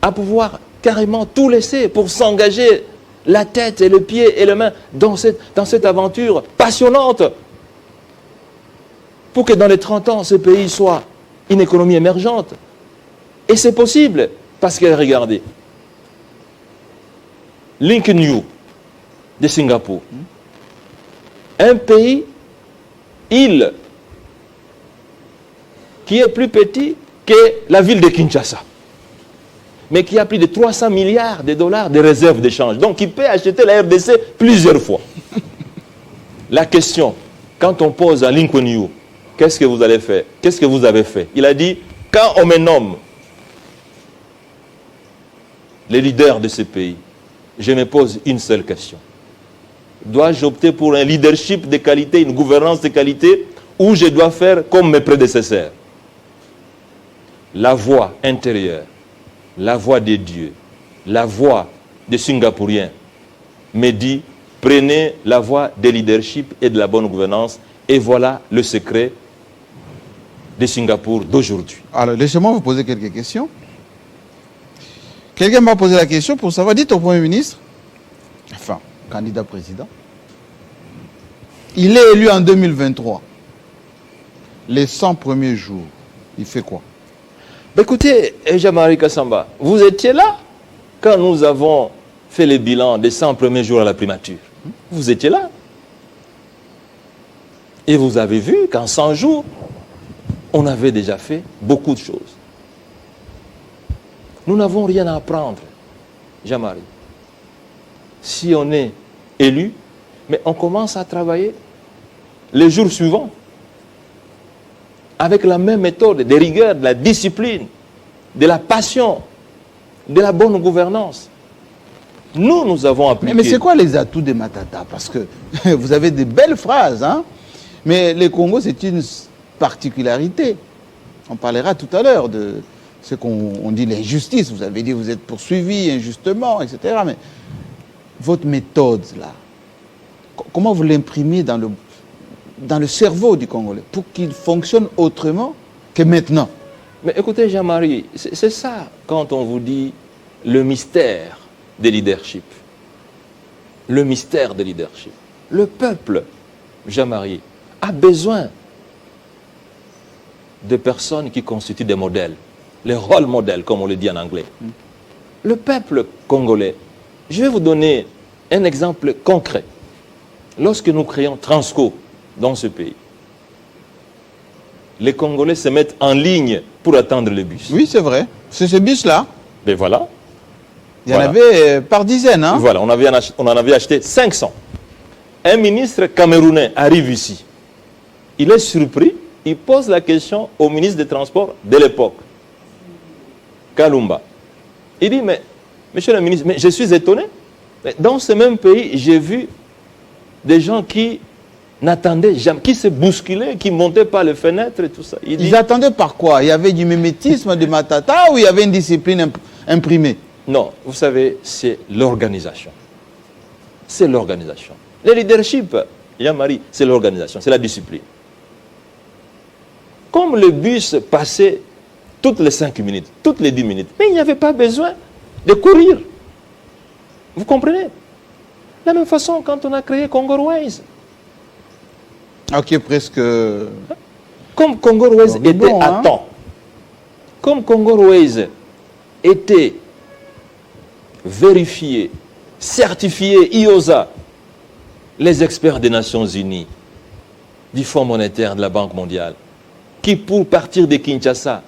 à pouvoir carrément tout laisser pour s'engager la tête et le pied et les mains dans cette aventure passionnante. Pour que dans les 30 ans, ce pays soit une économie émergente. Et c'est possible, parce que regardez, Lincoln de Singapour, un pays, île, qui est plus petit que la ville de Kinshasa, mais qui a plus de 300 milliards de dollars de réserves d'échange. Donc, il peut acheter la RDC plusieurs fois. La question, quand on pose à Lincoln Yu, qu'est-ce que vous allez faire? Qu'est-ce que vous avez fait? Il a dit, quand on me nomme les leaders de ce pays, je me pose une seule question. Dois-je opter pour un leadership de qualité, une gouvernance de qualité, ou je dois faire comme mes prédécesseurs? La voix intérieure, la voix des dieux, la voix des Singapouriens me dit, prenez la voie des leadership et de la bonne gouvernance, et voilà le secret de Singapour d'aujourd'hui.
Alors, laissez-moi vous poser quelques questions. Quelqu'un m'a posé la question pour savoir, dites au Premier ministre, enfin, candidat président, il est élu en 2023. Les 100 premiers jours, il fait quoi?
Ben écoutez, Jean-Marie Kassamba, vous étiez là quand nous avons fait le bilan des 100 premiers jours à la primature. Vous étiez là. Et vous avez vu qu'en 100 jours, on avait déjà fait beaucoup de choses. Nous n'avons rien à apprendre, Jean-Marie. Si on est élu, mais on commence à travailler les jours suivants, avec la même méthode, de rigueur, de la discipline, de la passion, de la bonne gouvernance. Nous avons appliqué...
Mais c'est quoi les atouts de Matata? Parce que vous avez des belles phrases, hein? Mais le Congo, c'est une particularité. On parlera tout à l'heure de ce qu'on dit l'injustice. Vous avez dit que vous êtes poursuivi injustement, etc. Mais votre méthode, là, comment vous l'imprimez dans le cerveau du Congolais pour qu'il fonctionne autrement que maintenant?
Mais écoutez, Jean-Marie, c'est ça quand on vous dit le mystère des leadership. Le mystère des leadership. Le peuple, Jean-Marie, a besoin de personnes qui constituent des modèles. Les rôle modèles, comme on le dit en anglais. Le peuple congolais, je vais vous donner un exemple concret. Lorsque nous créons Transco dans ce pays, les Congolais se mettent en ligne pour attendre le bus.
Oui, c'est vrai. C'est ce bus-là.
Mais voilà.
Il y en avait par dizaines. Hein?
Voilà, on en avait acheté 500. Un ministre camerounais arrive ici. Il est surpris. Il pose la question au ministre des Transports de l'époque, Kalumba. Il dit, mais, monsieur le ministre, mais je suis étonné. Mais dans ce même pays, j'ai vu des gens qui n'attendaient jamais, qui se bousculaient, qui ne montaient pas les fenêtres et tout ça.
Ils attendaient par quoi? Il y avait du mimétisme de Matata ou il y avait une discipline imprimée?
Non, vous savez, c'est l'organisation. C'est l'organisation. Le leadership, Jean-Marie, c'est l'organisation, c'est la discipline. Comme le bus passait toutes les 5 minutes, toutes les 10 minutes, mais il n'y avait pas besoin de courir. Vous comprenez? De la même façon, quand on a créé Congo Airways.
Ok, presque.
Comme Congo Airways était
bon,
à
hein?
temps, comme Congo Airways était vérifié, certifié IOSA, les experts des Nations Unies, du Fonds monétaire de la Banque mondiale, qui pour partir de Kinshasa,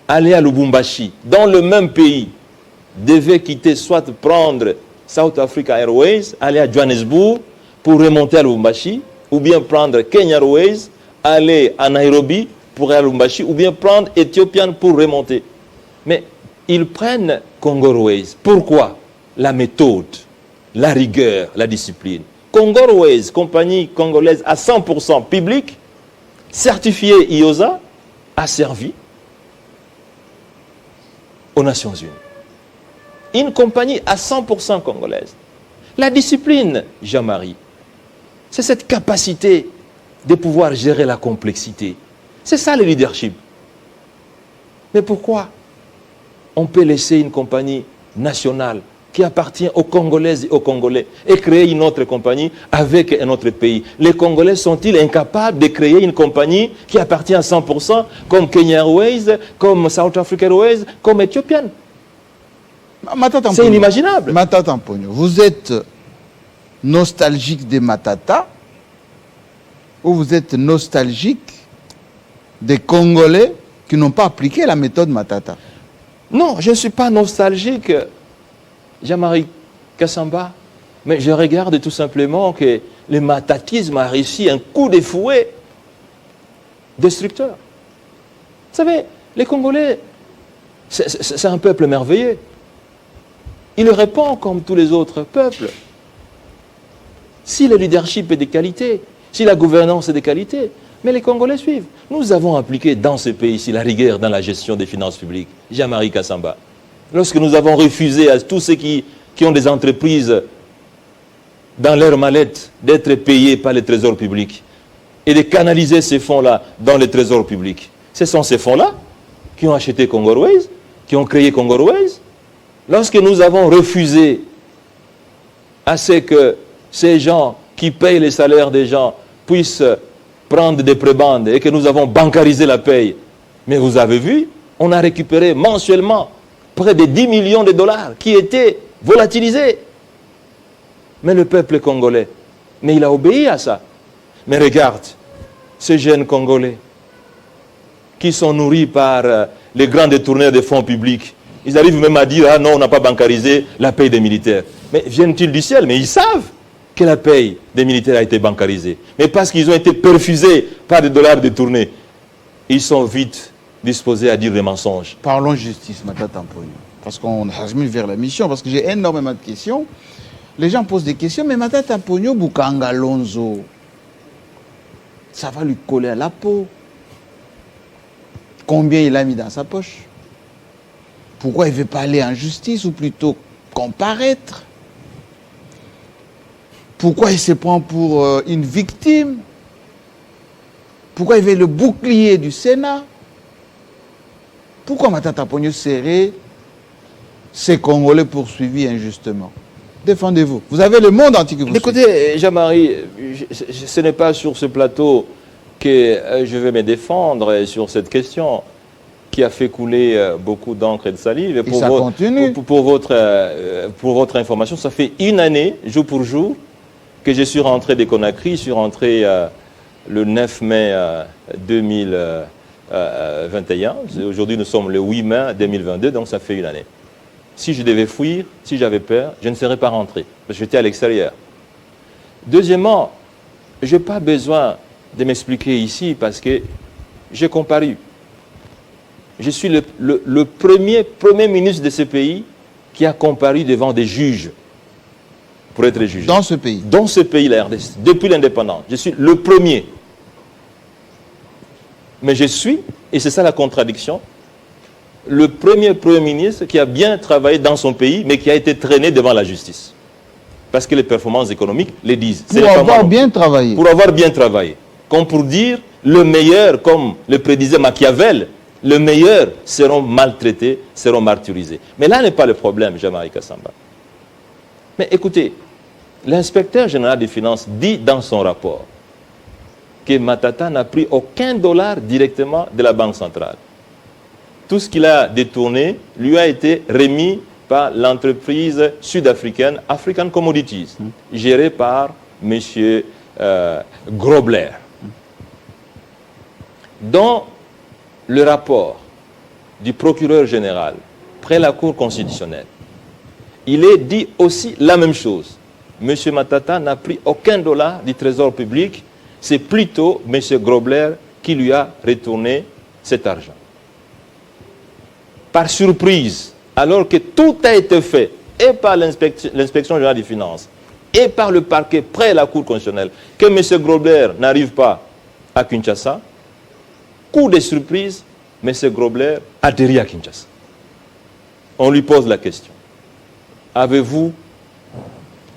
aller à Lubumbashi, dans le même pays, devait quitter, soit prendre South Africa Airways, aller à Johannesburg pour remonter à Lubumbashi, ou bien prendre Kenya Airways, aller à Nairobi pour aller à Lubumbashi, ou bien prendre Ethiopian pour remonter. Mais ils prennent Congo Airways. Pourquoi? La méthode, la rigueur, la discipline. Congo Airways, compagnie congolaise à 100% publique, certifiée IOSA, a servi aux Nations Unies. Une compagnie à 100% congolaise. La discipline, Jean-Marie, c'est cette capacité de pouvoir gérer la complexité. C'est ça le leadership. Mais pourquoi on peut laisser une compagnie nationale qui appartient aux Congolaises et aux Congolais et créer une autre compagnie avec un autre pays? Les Congolais sont-ils incapables de créer une compagnie qui appartient à 100% comme Kenya Airways, comme South Africa Airways, comme Ethiopian? C'est inimaginable.
Matata Mponyo, vous êtes nostalgique des Matata ou vous êtes nostalgique des Congolais qui n'ont pas appliqué la méthode Matata?
Non, je ne suis pas nostalgique, Jean-Marie Kassamba, mais je regarde tout simplement que le matatisme a réussi un coup de fouet destructeur. Vous savez, les Congolais, c'est un peuple merveilleux. Il répond comme tous les autres peuples. Si le leadership est de qualité, si la gouvernance est de qualité, mais les Congolais suivent. Nous avons appliqué dans ce pays-ci la rigueur dans la gestion des finances publiques. Jean-Marie Kassamba. Lorsque nous avons refusé à tous ceux qui ont des entreprises dans leur mallette d'être payés par le trésor public et de canaliser ces fonds-là dans le trésor public. Ce sont ces fonds-là qui ont acheté Congo Airways, qui ont créé Congo Airways. Lorsque nous avons refusé à ce que ces gens qui payent les salaires des gens puissent prendre des prébendes et que nous avons bancarisé la paye, mais vous avez vu, on a récupéré mensuellement près de 10 millions de dollars qui étaient volatilisés. Mais le peuple congolais, mais il a obéi à ça. Mais regarde, ces jeunes Congolais qui sont nourris par les grands détourneurs des fonds publics, ils arrivent même à dire, ah non, on n'a pas bancarisé la paye des militaires. Mais viennent-ils du ciel? Mais ils savent que la paye des militaires a été bancarisée. Mais parce qu'ils ont été perfusés par des dollars détournés, ils sont vite disposés à dire des mensonges.
Parlons justice, Matata Mponyo. Parce qu'on a mis vers la mission, parce que j'ai énormément de questions. Les gens posent des questions, mais Matata Mponyo, Bukanga Lonzo, ça va lui coller à la peau. Combien il a mis dans sa poche? Pourquoi il ne veut pas aller en justice ou plutôt comparaître? Pourquoi il se prend pour une victime? Pourquoi il veut le bouclier du Sénat? Pourquoi Matata Mponyo serait ces Congolais poursuivis injustement? Défendez-vous. Vous avez le monde entier que vous suivez.
Écoutez, Jean-Marie, ce n'est pas sur ce plateau que je vais me défendre sur cette question qui a fait couler beaucoup d'encre et de salive.
Et ça continue.
Pour votre information, ça fait une année, jour pour jour, que je suis rentré de Conakry, je suis rentré le 9 mai 2021. Aujourd'hui, nous sommes le 8 mai 2022, donc ça fait une année. Si je devais fuir, si j'avais peur, je ne serais pas rentré, parce que j'étais à l'extérieur. Deuxièmement, je n'ai pas besoin de m'expliquer ici, parce que j'ai comparu. Je suis le premier ministre de ce pays qui a comparu devant des juges pour être jugé.
Dans ce pays?
Dans ce pays, la RDC, depuis l'indépendance. Je suis le premier. Mais je suis, et c'est ça la contradiction, le premier ministre qui a bien travaillé dans son pays, mais qui a été traîné devant la justice. Parce que les performances économiques les disent.
Pour avoir bien travaillé.
Pour avoir bien travaillé. Comme pour dire, le meilleur, comme le prédisait Machiavel, le meilleur seront maltraités, seront martyrisés. Mais là n'est pas le problème, Jean-Marie Kassamba. Mais écoutez, l'inspecteur général des finances dit dans son rapport que Matata n'a pris aucun dollar directement de la Banque centrale. Tout ce qu'il a détourné lui a été remis par l'entreprise sud-africaine African Commodities, gérée par M. Grobler. Dans le rapport du procureur général près la Cour constitutionnelle, il est dit aussi la même chose. M. Matata n'a pris aucun dollar du trésor public, c'est plutôt M. Grobler qui lui a retourné cet argent. Par surprise, alors que tout a été fait, et par l'inspection générale des finances, et par le parquet près la Cour constitutionnelle, que M. Grobler n'arrive pas à Kinshasa, coup de surprise, M. Grobler atterrit à Kinshasa. On lui pose la question. Avez-vous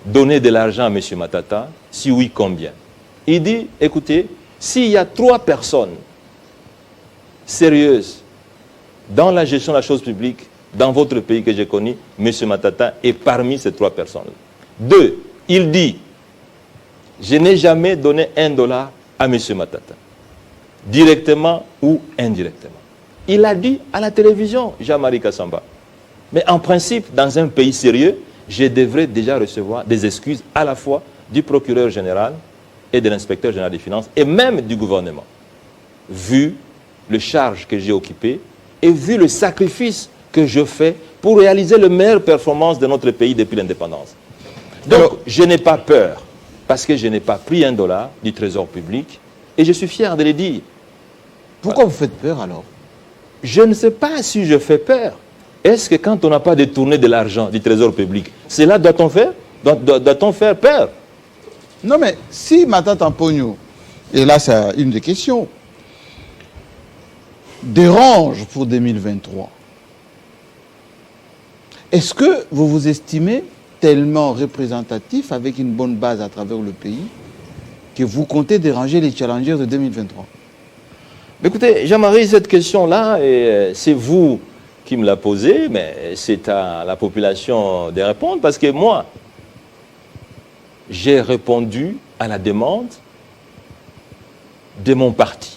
donné de l'argent à M. Matata? Si oui, combien? Il dit, écoutez, s'il y a 3 personnes sérieuses dans la gestion de la chose publique, dans votre pays que j'ai connu, M. Matata est parmi ces 3 personnes-là. 2, il dit, je n'ai jamais donné $1 à M. Matata, directement ou indirectement. Il a dit à la télévision, Jean-Marie Kassamba. Mais en principe, dans un pays sérieux, je devrais déjà recevoir des excuses à la fois du procureur général et de l'inspecteur général des finances, et même du gouvernement, vu le charge que j'ai occupé et vu le sacrifice que je fais pour réaliser les meilleures performances de notre pays depuis l'indépendance. Donc, je n'ai pas peur, parce que je n'ai pas pris $1 du trésor public, et je suis fier de le dire.
Pourquoi vous faites peur alors?
Je ne sais pas si je fais peur. Est-ce que quand on n'a pas détourné de l'argent du trésor public, cela doit-on faire? Doit-on faire peur?
Non mais, si Matata Pogno, et là c'est une des questions, dérange pour 2023, est-ce que vous vous estimez tellement représentatif, avec une bonne base à travers le pays, que vous comptez déranger les challengers de 2023?
Écoutez, Jean-Marie, cette question-là, c'est vous qui me la posez, mais c'est à la population de répondre, parce que moi, j'ai répondu à la demande de mon parti.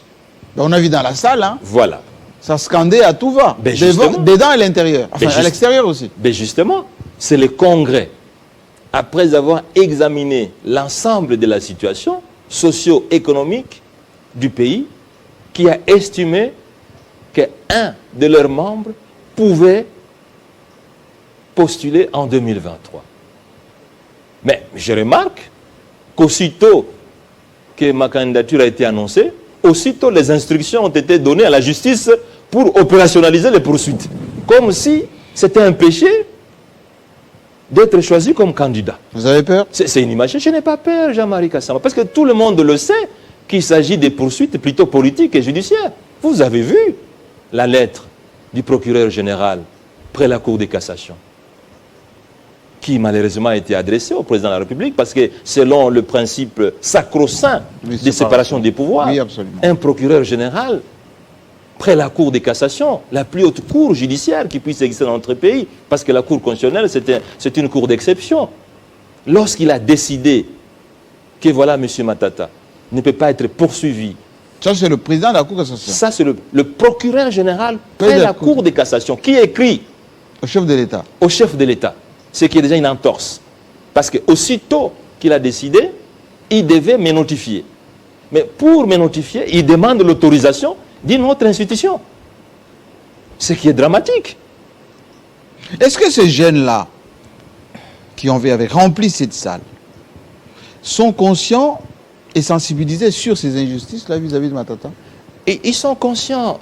Ben, on a vu dans la salle, hein,
Voilà.
ça scandait à tout va,
Ben justement.
dedans et à l'intérieur, enfin
Ben
à l'extérieur aussi.
Mais justement, c'est le Congrès, après avoir examiné l'ensemble de la situation socio-économique du pays, qui a estimé qu'un de leurs membres pouvait postuler en 2023. Mais je remarque qu'aussitôt que ma candidature a été annoncée, aussitôt les instructions ont été données à la justice pour opérationnaliser les poursuites. Comme si c'était un péché d'être choisi comme candidat.
Vous avez peur?
C'est une image. Je n'ai pas peur, Jean-Marie Kassamba, parce que tout le monde le sait qu'il s'agit des poursuites plutôt politiques et judiciaires. Vous avez vu la lettre du procureur général près la Cour de cassation, qui malheureusement a été adressée au président de la République, parce que selon le principe sacro-saint de séparation des pouvoirs,
oui, absolument,
un procureur général près la Cour de cassation, la plus haute cour judiciaire qui puisse exister dans notre pays, parce que la Cour constitutionnelle, c'est une cour d'exception. Lorsqu'il a décidé que voilà, M. Matata ne peut pas être poursuivi.
Ça, c'est le président de la Cour de cassation.
Ça, c'est le procureur général près la Cour de cassation qui écrit
au chef de l'État.
Au chef de l'État. Ce qui est déjà une entorse. Parce qu'aussitôt qu'il a décidé, il devait me notifier. Mais pour me notifier, ils demandent l'autorisation d'une autre institution. Ce qui est dramatique.
Est-ce que ces jeunes-là, qui avaient rempli cette salle, sont conscients et sensibilisés sur ces injustices-là vis-à-vis de Matata?
Et ils sont conscients,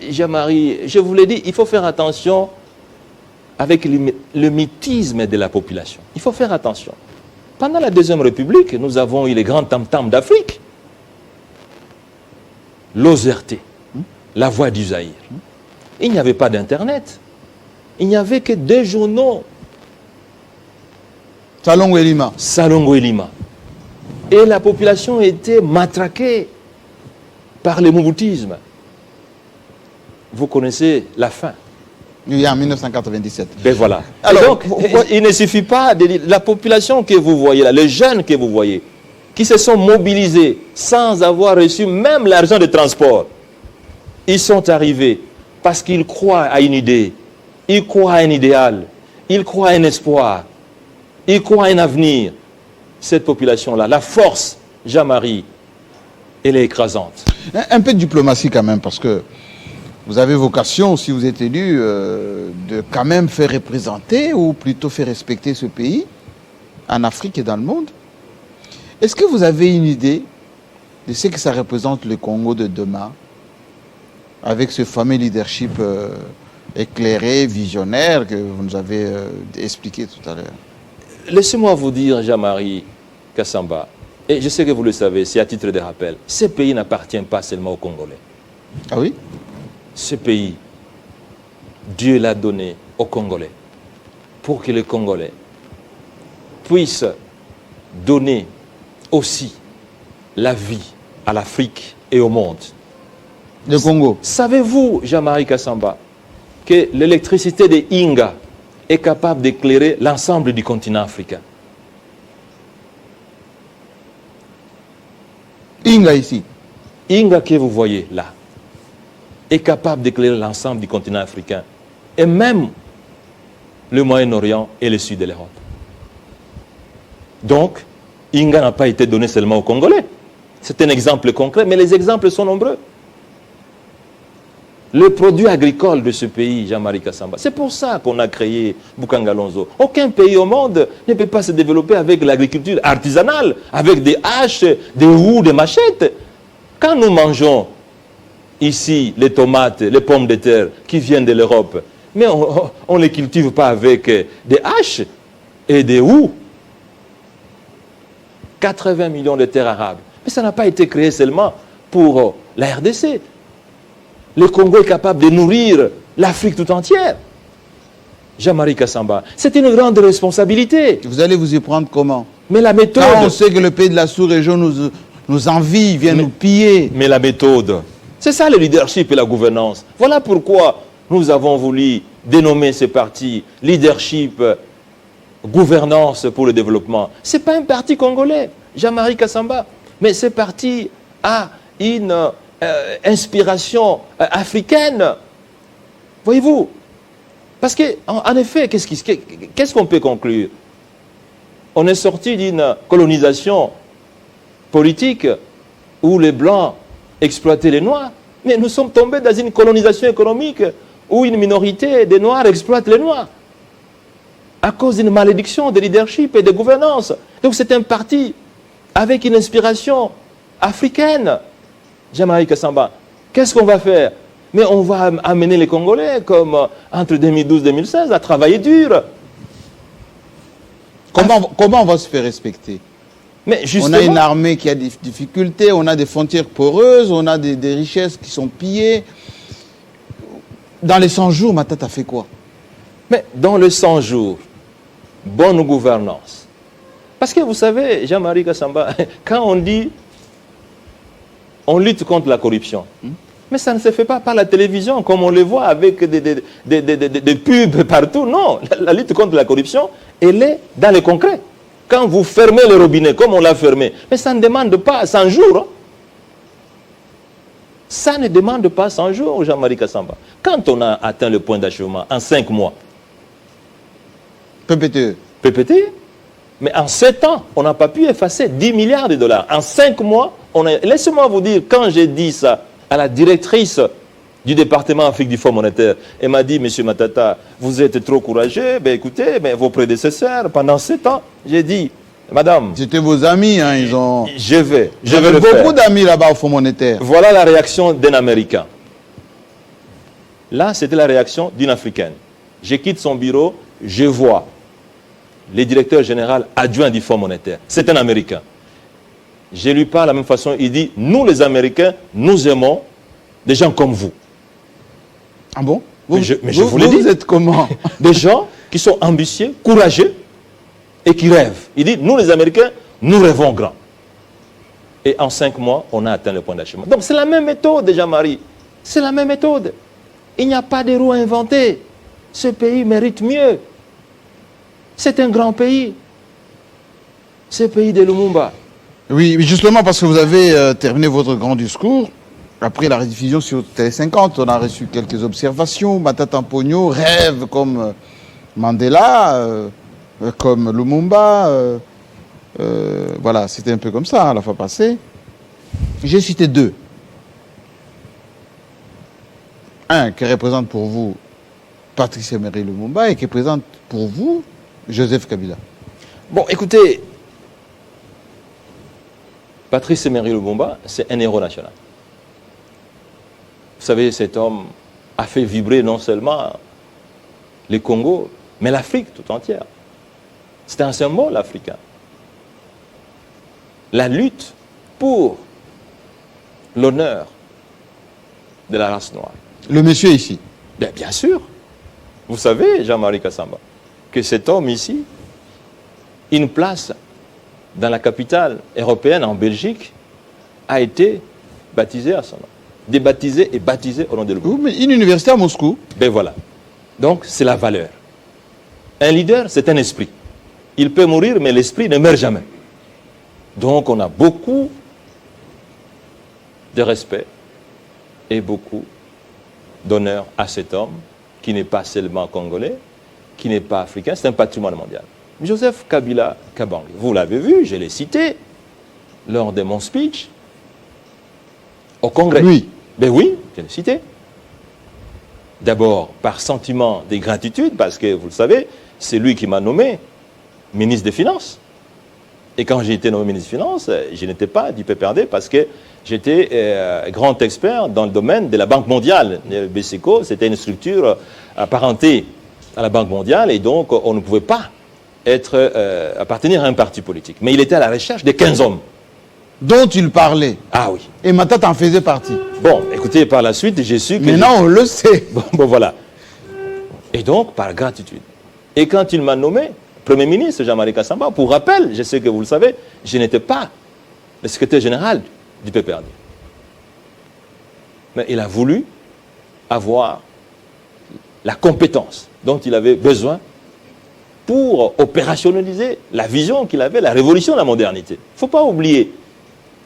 Jean-Marie, je vous l'ai dit, il faut faire attention avec le mythisme de la population. Il faut faire attention. Pendant la Deuxième République, nous avons eu les grands tam-tams d'Afrique. L'Ozerté, la Voix du Zaïre. Il n'y avait pas d'Internet. Il n'y avait que 2 journaux.
Salongo et Lima.
Salongo et Lima. Et la population était matraquée par le mouboutisme. Vous connaissez la fin.
Il y a en 1997.
Ben voilà.
Alors,
et donc, il ne suffit pas de dire, la population que vous voyez là, les jeunes que vous voyez, qui se sont mobilisés sans avoir reçu même l'argent de transport, ils sont arrivés parce qu'ils croient à une idée, ils croient à un idéal, ils croient à un espoir, ils croient à un avenir. Cette population-là, la force, Jean-Marie, elle est écrasante.
Un peu de diplomatie quand même, parce que vous avez vocation, si vous êtes élu, de quand même faire représenter ou plutôt faire respecter ce pays en Afrique et dans le monde. Est-ce que vous avez une idée de ce que ça représente le Congo de demain avec ce fameux leadership éclairé, visionnaire que vous nous avez expliqué tout à l'heure?
Laissez-moi vous dire, Jean-Marie Kassamba, et je sais que vous le savez, c'est à titre de rappel, ce pays n'appartient pas seulement aux Congolais.
Ah oui?
Ce pays, Dieu l'a donné aux Congolais pour que les Congolais puissent donner aussi la vie à l'Afrique et au monde.
Le Congo.
Savez-vous, Jean-Marie Kassamba, que l'électricité de Inga est capable d'éclairer l'ensemble du continent africain?
Inga ici.
Inga que vous voyez là est capable d'éclairer l'ensemble du continent africain et même le Moyen-Orient et le sud de l'Europe. Donc, Inga n'a pas été donné seulement aux Congolais. C'est un exemple concret, mais les exemples sont nombreux. Le produit agricole de ce pays, Jean-Marie Kassamba, c'est pour ça qu'on a créé Bukangalonzo. Aucun pays au monde ne peut pas se développer avec l'agriculture artisanale, avec des haches, des roues, des machettes. Quand nous mangeons ici les tomates, les pommes de terre qui viennent de l'Europe, mais on ne les cultive pas avec des haches et des roues. 80 millions de terres arables. Mais ça n'a pas été créé seulement pour la RDC. Le Congo est capable de nourrir l'Afrique tout entière. Jean-Marie Kassamba, c'est une grande responsabilité.
Vous allez vous y prendre comment?
Mais la méthode...
Quand on sait que le pays de la sous-région nous envie, vient nous piller.
Mais la méthode, c'est ça le leadership et la gouvernance. Voilà pourquoi nous avons voulu dénommer ce parti leadership, gouvernance pour le développement. Ce n'est pas un parti congolais, Jean-Marie Kassamba, mais ce parti a une inspiration africaine. Voyez-vous? Parce qu'en effet, qu'est-ce qu'on peut conclure? On est sorti d'une colonisation politique où les Blancs exploitaient les Noirs, mais nous sommes tombés dans une colonisation économique où une minorité des Noirs exploite les Noirs à cause d'une malédiction de leadership et de gouvernance. Donc c'est un parti avec une inspiration africaine. Jean-Marie Kassamba, qu'est-ce qu'on va faire? Mais on va amener les Congolais, comme entre 2012 et 2016, à travailler dur.
Comment on va se faire respecter?
Mais justement,
on a une armée qui a des difficultés, on a des frontières poreuses, on a des richesses qui sont pillées. Dans les 100 jours, Matata fait quoi?
Mais dans les 100 jours, bonne gouvernance. Parce que vous savez, Jean-Marie Kassamba, quand on dit on lutte contre la corruption, mais ça ne se fait pas par la télévision, comme on le voit avec des pubs partout. Non, la lutte contre la corruption, elle est dans le concret. Quand vous fermez le robinet, comme on l'a fermé, mais ça ne demande pas 100 jours. Hein. Ça ne demande pas 100 jours, Jean-Marie Kassamba. Quand on a atteint le point d'achèvement en 5 mois,
PPTE.
PPT, Mais en 7 ans, on n'a pas pu effacer 10 milliards de dollars. En 5 mois, laissez-moi vous dire, quand j'ai dit ça à la directrice du département Afrique du Fonds monétaire, elle m'a dit, Monsieur Matata, vous êtes trop courageux, ben écoutez, mais vos prédécesseurs, pendant 7 ans, j'ai dit, Madame,
C'était vos amis, hein, ils ont...
je vais
J'avais
le faire.
beaucoup d'amis là-bas au Fonds monétaire.
Voilà la réaction d'un Américain. Là, c'était la réaction d'une Africaine. Je quitte son bureau, je vois le directeur général adjoint du Fonds monétaire. C'est un Américain. Je lui parle de la même façon, il dit, nous les Américains, nous aimons des gens comme vous.
Ah bon?
Mais je vous l'ai dit.
Vous êtes comment?
Des gens qui sont ambitieux, courageux et qui rêvent. Il dit, nous les Américains, nous rêvons grand. Et en 5 mois, on a atteint le point d'achèvement. Donc c'est la même méthode, Jean-Marie. C'est la même méthode. Il n'y a pas de roue inventée. Ce pays mérite mieux. C'est un grand pays. Ce pays de Lumumba.
Oui, mais justement parce que vous avez terminé votre grand discours, après la rediffusion sur Télé 50, on a reçu quelques observations. Matata Mponyo rêve comme Mandela, comme Lumumba. Voilà, c'était un peu comme ça hein, la fois passée. J'ai cité 2. Un qui représente pour vous Patrice Emery Lumumba et qui représente pour vous Joseph Kabila.
Bon, écoutez, Patrice Emery Lumumba, c'est un héros national. Vous savez, cet homme a fait vibrer non seulement les Congo, mais l'Afrique tout entière. C'est un symbole africain. La lutte pour l'honneur de la race noire.
Le monsieur ici.
Bien sûr. Vous savez, Jean-Marie Kassamba, que cet homme ici, une place dans la capitale européenne, en Belgique, a été baptisée à son nom. Débaptisé et baptisé au nom de Lumumba.
Oui, mais une université à Moscou.
Ben voilà. Donc, c'est la valeur. Un leader, c'est un esprit. Il peut mourir, mais l'esprit ne meurt jamais. Donc, on a beaucoup de respect et beaucoup d'honneur à cet homme qui n'est pas seulement congolais, qui n'est pas africain, c'est un patrimoine mondial. Joseph Kabila Kabange, vous l'avez vu, je l'ai cité lors de mon speech au Congrès.
Oui.
Ben oui, je l'ai cité. D'abord, par sentiment de gratitude, parce que, vous le savez, c'est lui qui m'a nommé ministre des Finances. Et quand j'ai été nommé ministre des Finances, je n'étais pas du PPRD parce que j'étais grand expert dans le domaine de la Banque mondiale. Le BCECO, c'était une structure apparentée à la Banque mondiale et donc on ne pouvait pas appartenir à un parti politique. Mais il était à la recherche de 15 hommes.
Dont il parlait.
Ah oui.
Et Matata en faisait partie.
Bon, écoutez, par la suite, j'ai su que...
Maintenant, on le sait.
Bon, voilà. Et donc, par gratitude. Et quand il m'a nommé Premier ministre, Jean-Marie Kassamba, pour rappel, je sais que vous le savez, je n'étais pas le secrétaire général du PPRD. Mais il a voulu avoir la compétence dont il avait besoin pour opérationnaliser la vision qu'il avait, la révolution de la modernité. Il ne faut pas oublier,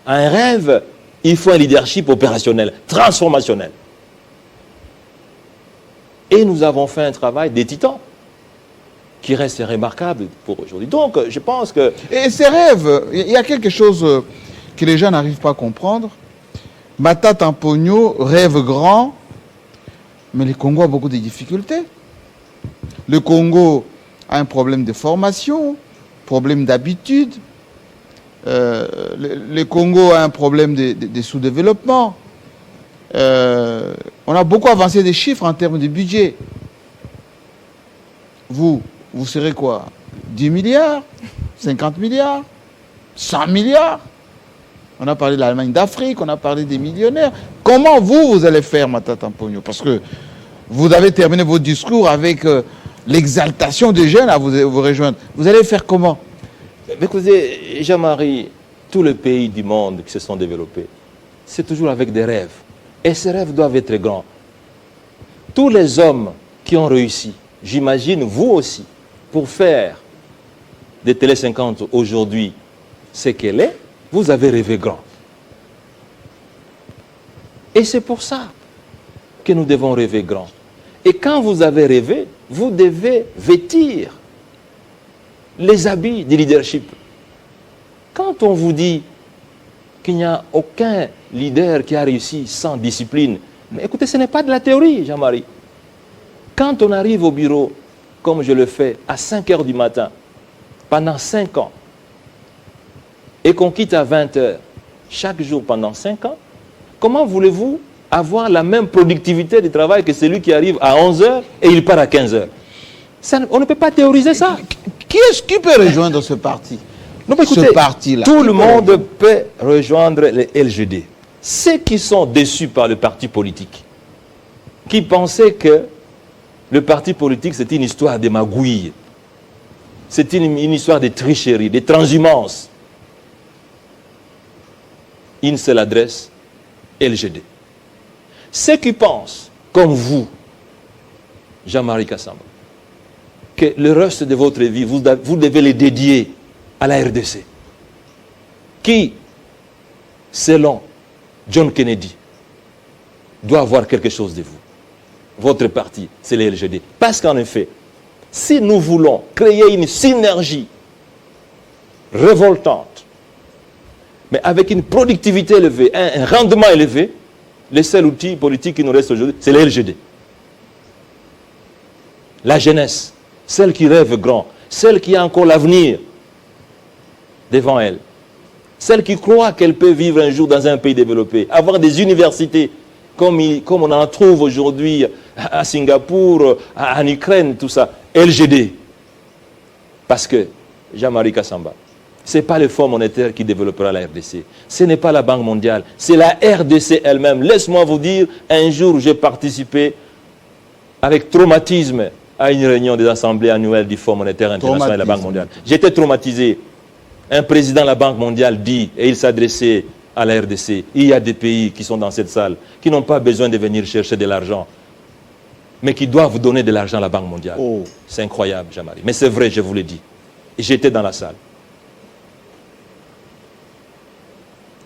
un rêve, il faut un leadership opérationnel, transformationnel. Et nous avons fait un travail des titans qui reste remarquable pour aujourd'hui. Donc, je pense que...
Et ces rêves, il y a quelque chose que les gens n'arrivent pas à comprendre. Matata Mponyo rêve grand, mais le Congo a beaucoup de difficultés. Le Congo a un problème de formation, problème d'habitude. Le Congo a un problème de sous-développement. On a beaucoup avancé des chiffres en termes de budget. Vous serez quoi? 10 milliards 50 milliards 100 milliards? On a parlé de l'Allemagne d'Afrique, on a parlé des millionnaires. Comment vous allez faire, Matata Mponyo? Parce que vous avez terminé votre discours avec l'exaltation des jeunes à vous rejoindre. Vous allez faire comment?
Écoutez, Jean-Marie, tous les pays du monde qui se sont développés, c'est toujours avec des rêves. Et ces rêves doivent être grands. Tous les hommes qui ont réussi, j'imagine vous aussi, pour faire de Télé 50 aujourd'hui ce qu'elle est, vous avez rêvé grand. Et c'est pour ça que nous devons rêver grand. Et quand vous avez rêvé, vous devez vêtir les habits du leadership. Quand on vous dit qu'il n'y a aucun leader qui a réussi sans discipline, mais écoutez, ce n'est pas de la théorie, Jean-Marie. Quand on arrive au bureau, comme je le fais, à 5 heures du matin, pendant 5 ans, et qu'on quitte à 20 heures, chaque jour pendant 5 ans, comment voulez-vous avoir la même productivité de travail que celui qui arrive à 11 heures et il part à 15 heures? On ne peut pas théoriser ça.
Qui est-ce qui peut rejoindre ce parti?
Non, mais écoutez,
ce parti-là.
tout le monde peut rejoindre les LGD. Ceux qui sont déçus par le parti politique, qui pensaient que le parti politique, c'est une histoire de magouille, c'est une histoire de tricherie, de transhumance. Une seule adresse, LGD. Ceux qui pensent, comme vous, Jean-Marie Kassamba, que le reste de votre vie, vous devez le dédier à la RDC, qui, selon John Kennedy, doit avoir quelque chose de vous. Votre parti, c'est le LGD. Parce qu'en effet, si nous voulons créer une synergie révoltante, mais avec une productivité élevée, un rendement élevé, le seul outil politique qui nous reste aujourd'hui, c'est le LGD. La jeunesse, celle qui rêve grand, celle qui a encore l'avenir devant elle, celle qui croit qu'elle peut vivre un jour dans un pays développé, avoir des universités comme on en trouve aujourd'hui à Singapour, en Ukraine, tout ça. LGD. Parce que, Jean-Marie Kassamba, ce n'est pas le Fonds monétaire qui développera la RDC. Ce n'est pas la Banque mondiale. C'est la RDC elle-même. Laisse-moi vous dire, un jour, j'ai participé avec traumatisme à une réunion des assemblées annuelles du Fonds monétaire international et de la Banque mondiale. J'étais traumatisé. Un président de la Banque mondiale dit, et il s'adressait à la RDC, il y a des pays qui sont dans cette salle, qui n'ont pas besoin de venir chercher de l'argent, mais qui doivent donner de l'argent à la Banque mondiale. Oh. C'est incroyable, Jean-Marie. Mais c'est vrai, je vous l'ai dit. Et j'étais dans la salle.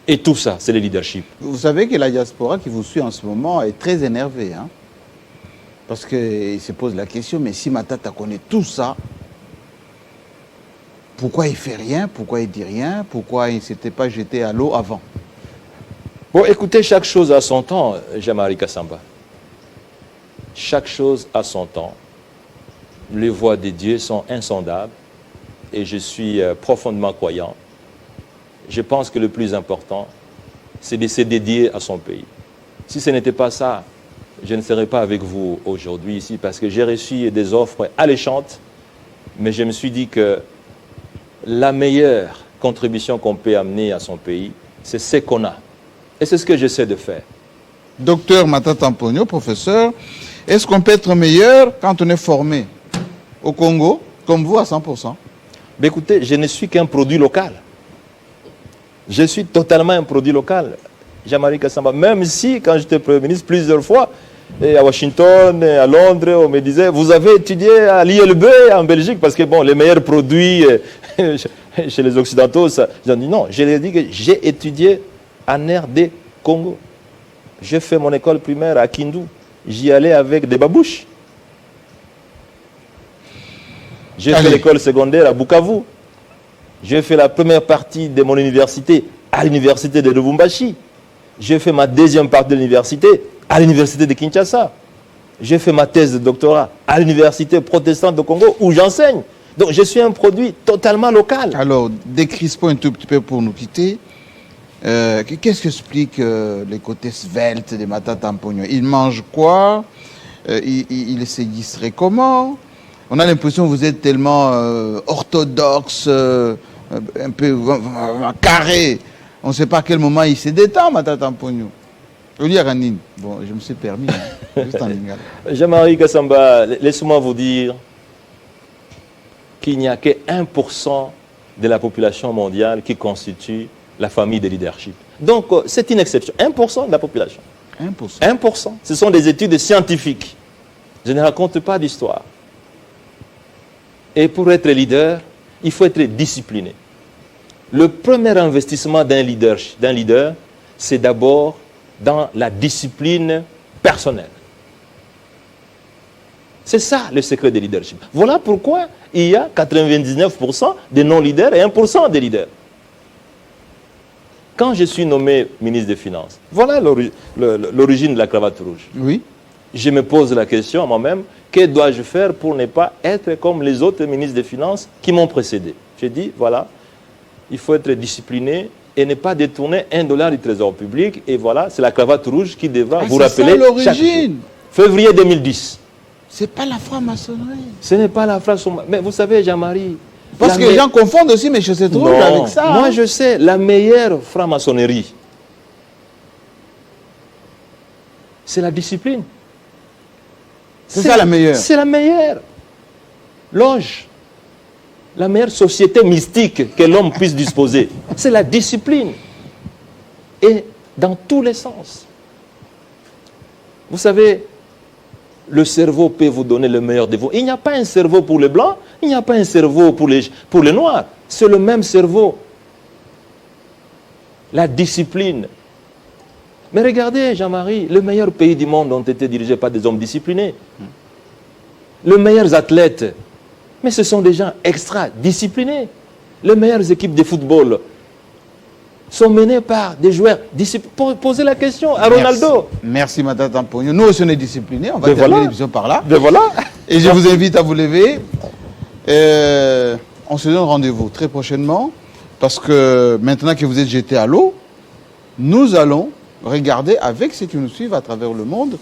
Et tout ça, c'est le leadership.
Vous savez que la diaspora qui vous suit en ce moment est très énervée. Hein? Parce qu'il se pose la question, mais si Matata connaît tout ça, pourquoi il ne fait rien? Pourquoi il ne dit rien? Pourquoi il ne s'était pas jeté à l'eau avant?
Bon, écoutez, chaque chose a son temps, Jean-Marie Kassamba. Chaque chose a son temps. Les voies de Dieu sont insondables et je suis profondément croyant. Je pense que le plus important, c'est de se dédier à son pays. Si ce n'était pas ça, je ne serais pas avec vous aujourd'hui ici parce que j'ai reçu des offres alléchantes, mais je me suis dit que la meilleure contribution qu'on peut amener à son pays, c'est ce qu'on a. Et c'est ce que j'essaie de faire.
Docteur Matata Mponyo, professeur, est-ce qu'on peut être meilleur quand on est formé au Congo, comme vous, à 100%?
Mais écoutez, je ne suis qu'un produit local. Je suis totalement un produit local, Jean-Marie Kassamba. Même si, quand j'étais Premier ministre, plusieurs fois, et à Washington, et à Londres, on me disait, vous avez étudié à l'ILB en Belgique, parce que bon, les meilleurs produits chez les Occidentaux, j'ai dit non, je leur ai dit que j'ai étudié en RD Congo. J'ai fait mon école primaire à Kindu. J'y allais avec des babouches. J'ai fait l'école secondaire à Bukavu. J'ai fait la première partie de mon université à l'université de Lubumbashi. J'ai fait ma deuxième partie de l'université à l'université de Kinshasa. J'ai fait ma thèse de doctorat à l'université protestante de Congo où j'enseigne. Donc je suis un produit totalement local.
Alors, décrispons un tout petit peu pour nous quitter. Qu'est-ce qu'explique les côtés sveltes de Matata Mponyo? Il mange quoi? Il se distrait comment? On a l'impression que vous êtes tellement orthodoxe, un peu carré. On ne sait pas à quel moment il se détend, Matata Mponyo. Bon, je me suis permis. Hein, juste en lingala.
Jean-Marie Kassamba, laissez-moi vous dire qu'il n'y a que 1% de la population mondiale qui constitue la famille de leadership. Donc, c'est une exception. 1% de la population.
1%.
1%. Ce sont des études scientifiques. Je ne raconte pas d'histoire. Et pour être leader, il faut être discipliné. Le premier investissement d'un leader, c'est d'abord dans la discipline personnelle. C'est ça le secret du leadership. Voilà pourquoi il y a 99% des non-leaders et 1% des leaders. Quand je suis nommé ministre des Finances, voilà l'origine de la cravate rouge.
Oui.
Je me pose la question à moi-même, que dois-je faire pour ne pas être comme les autres ministres des Finances qui m'ont précédé? J'ai dit, voilà, il faut être discipliné et ne pas détourner $1 du trésor public. Et voilà, c'est la cravate rouge qui devra vous rappeler chaque jour. Février 2010.
C'est pas la franc-maçonnerie.
Ce n'est pas la franc-maçonnerie. Mais vous savez, Jean-Marie...
Parce que les gens confondent aussi mes chaussettes rouges avec ça.
Moi, je sais, la meilleure franc-maçonnerie, c'est la discipline.
C'est ça la meilleure.
C'est la meilleure loge, la meilleure société mystique que l'homme puisse disposer. C'est la discipline. Et dans tous les sens. Vous savez, le cerveau peut vous donner le meilleur de vous. Il n'y a pas un cerveau pour les blancs, il n'y a pas un cerveau pour les noirs. C'est le même cerveau. La discipline. Mais regardez, Jean-Marie, les meilleurs pays du monde ont été dirigés par des hommes disciplinés. Les meilleurs athlètes, mais ce sont des gens extra-disciplinés. Les meilleures équipes de football sont menées par des joueurs disciplinés. Posez la question à Ronaldo.
Merci, Matata Ampogno. Nous aussi, on est disciplinés. On va terminer l'émission par là.
Voilà.
Et je vous invite à vous lever. On se donne rendez-vous très prochainement. Parce que maintenant que vous êtes jetés à l'eau, nous allons regarder avec ceux qui nous suivent à travers le monde,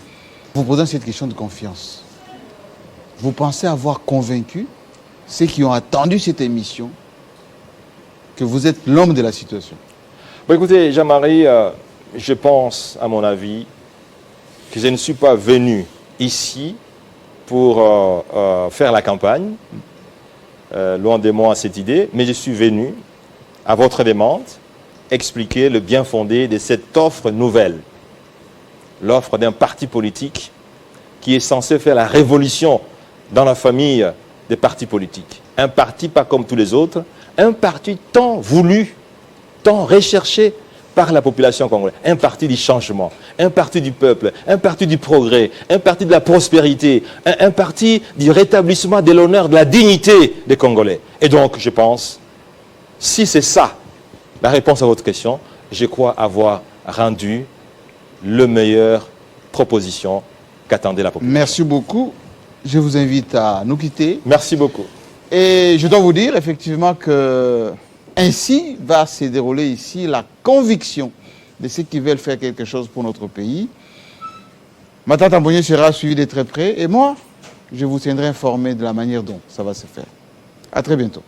vous posant cette question de confiance. Vous pensez avoir convaincu ceux qui ont attendu cette émission que vous êtes l'homme de la situation?
Bon, écoutez, Jean-Marie, je pense, à mon avis, que je ne suis pas venu ici pour faire la campagne, loin de moi cette idée, mais je suis venu, à votre demande, expliquer le bien fondé de cette offre nouvelle, l'offre d'un parti politique qui est censé faire la révolution dans la famille des partis politiques. Un parti pas comme tous les autres, un parti tant voulu, tant recherché par la population congolaise. Un parti du changement, un parti du peuple, un parti du progrès, un parti de la prospérité, un parti du rétablissement de l'honneur, de la dignité des Congolais. Et donc, je pense, si c'est ça, la réponse à votre question, je crois avoir rendu le meilleure proposition qu'attendait la population.
Merci beaucoup. Je vous invite à nous quitter.
Merci beaucoup.
Et je dois vous dire effectivement que ainsi va se dérouler ici la conviction de ceux qui veulent faire quelque chose pour notre pays. Matata Ampogno sera suivi de très près et moi, je vous tiendrai informé de la manière dont ça va se faire. À très bientôt.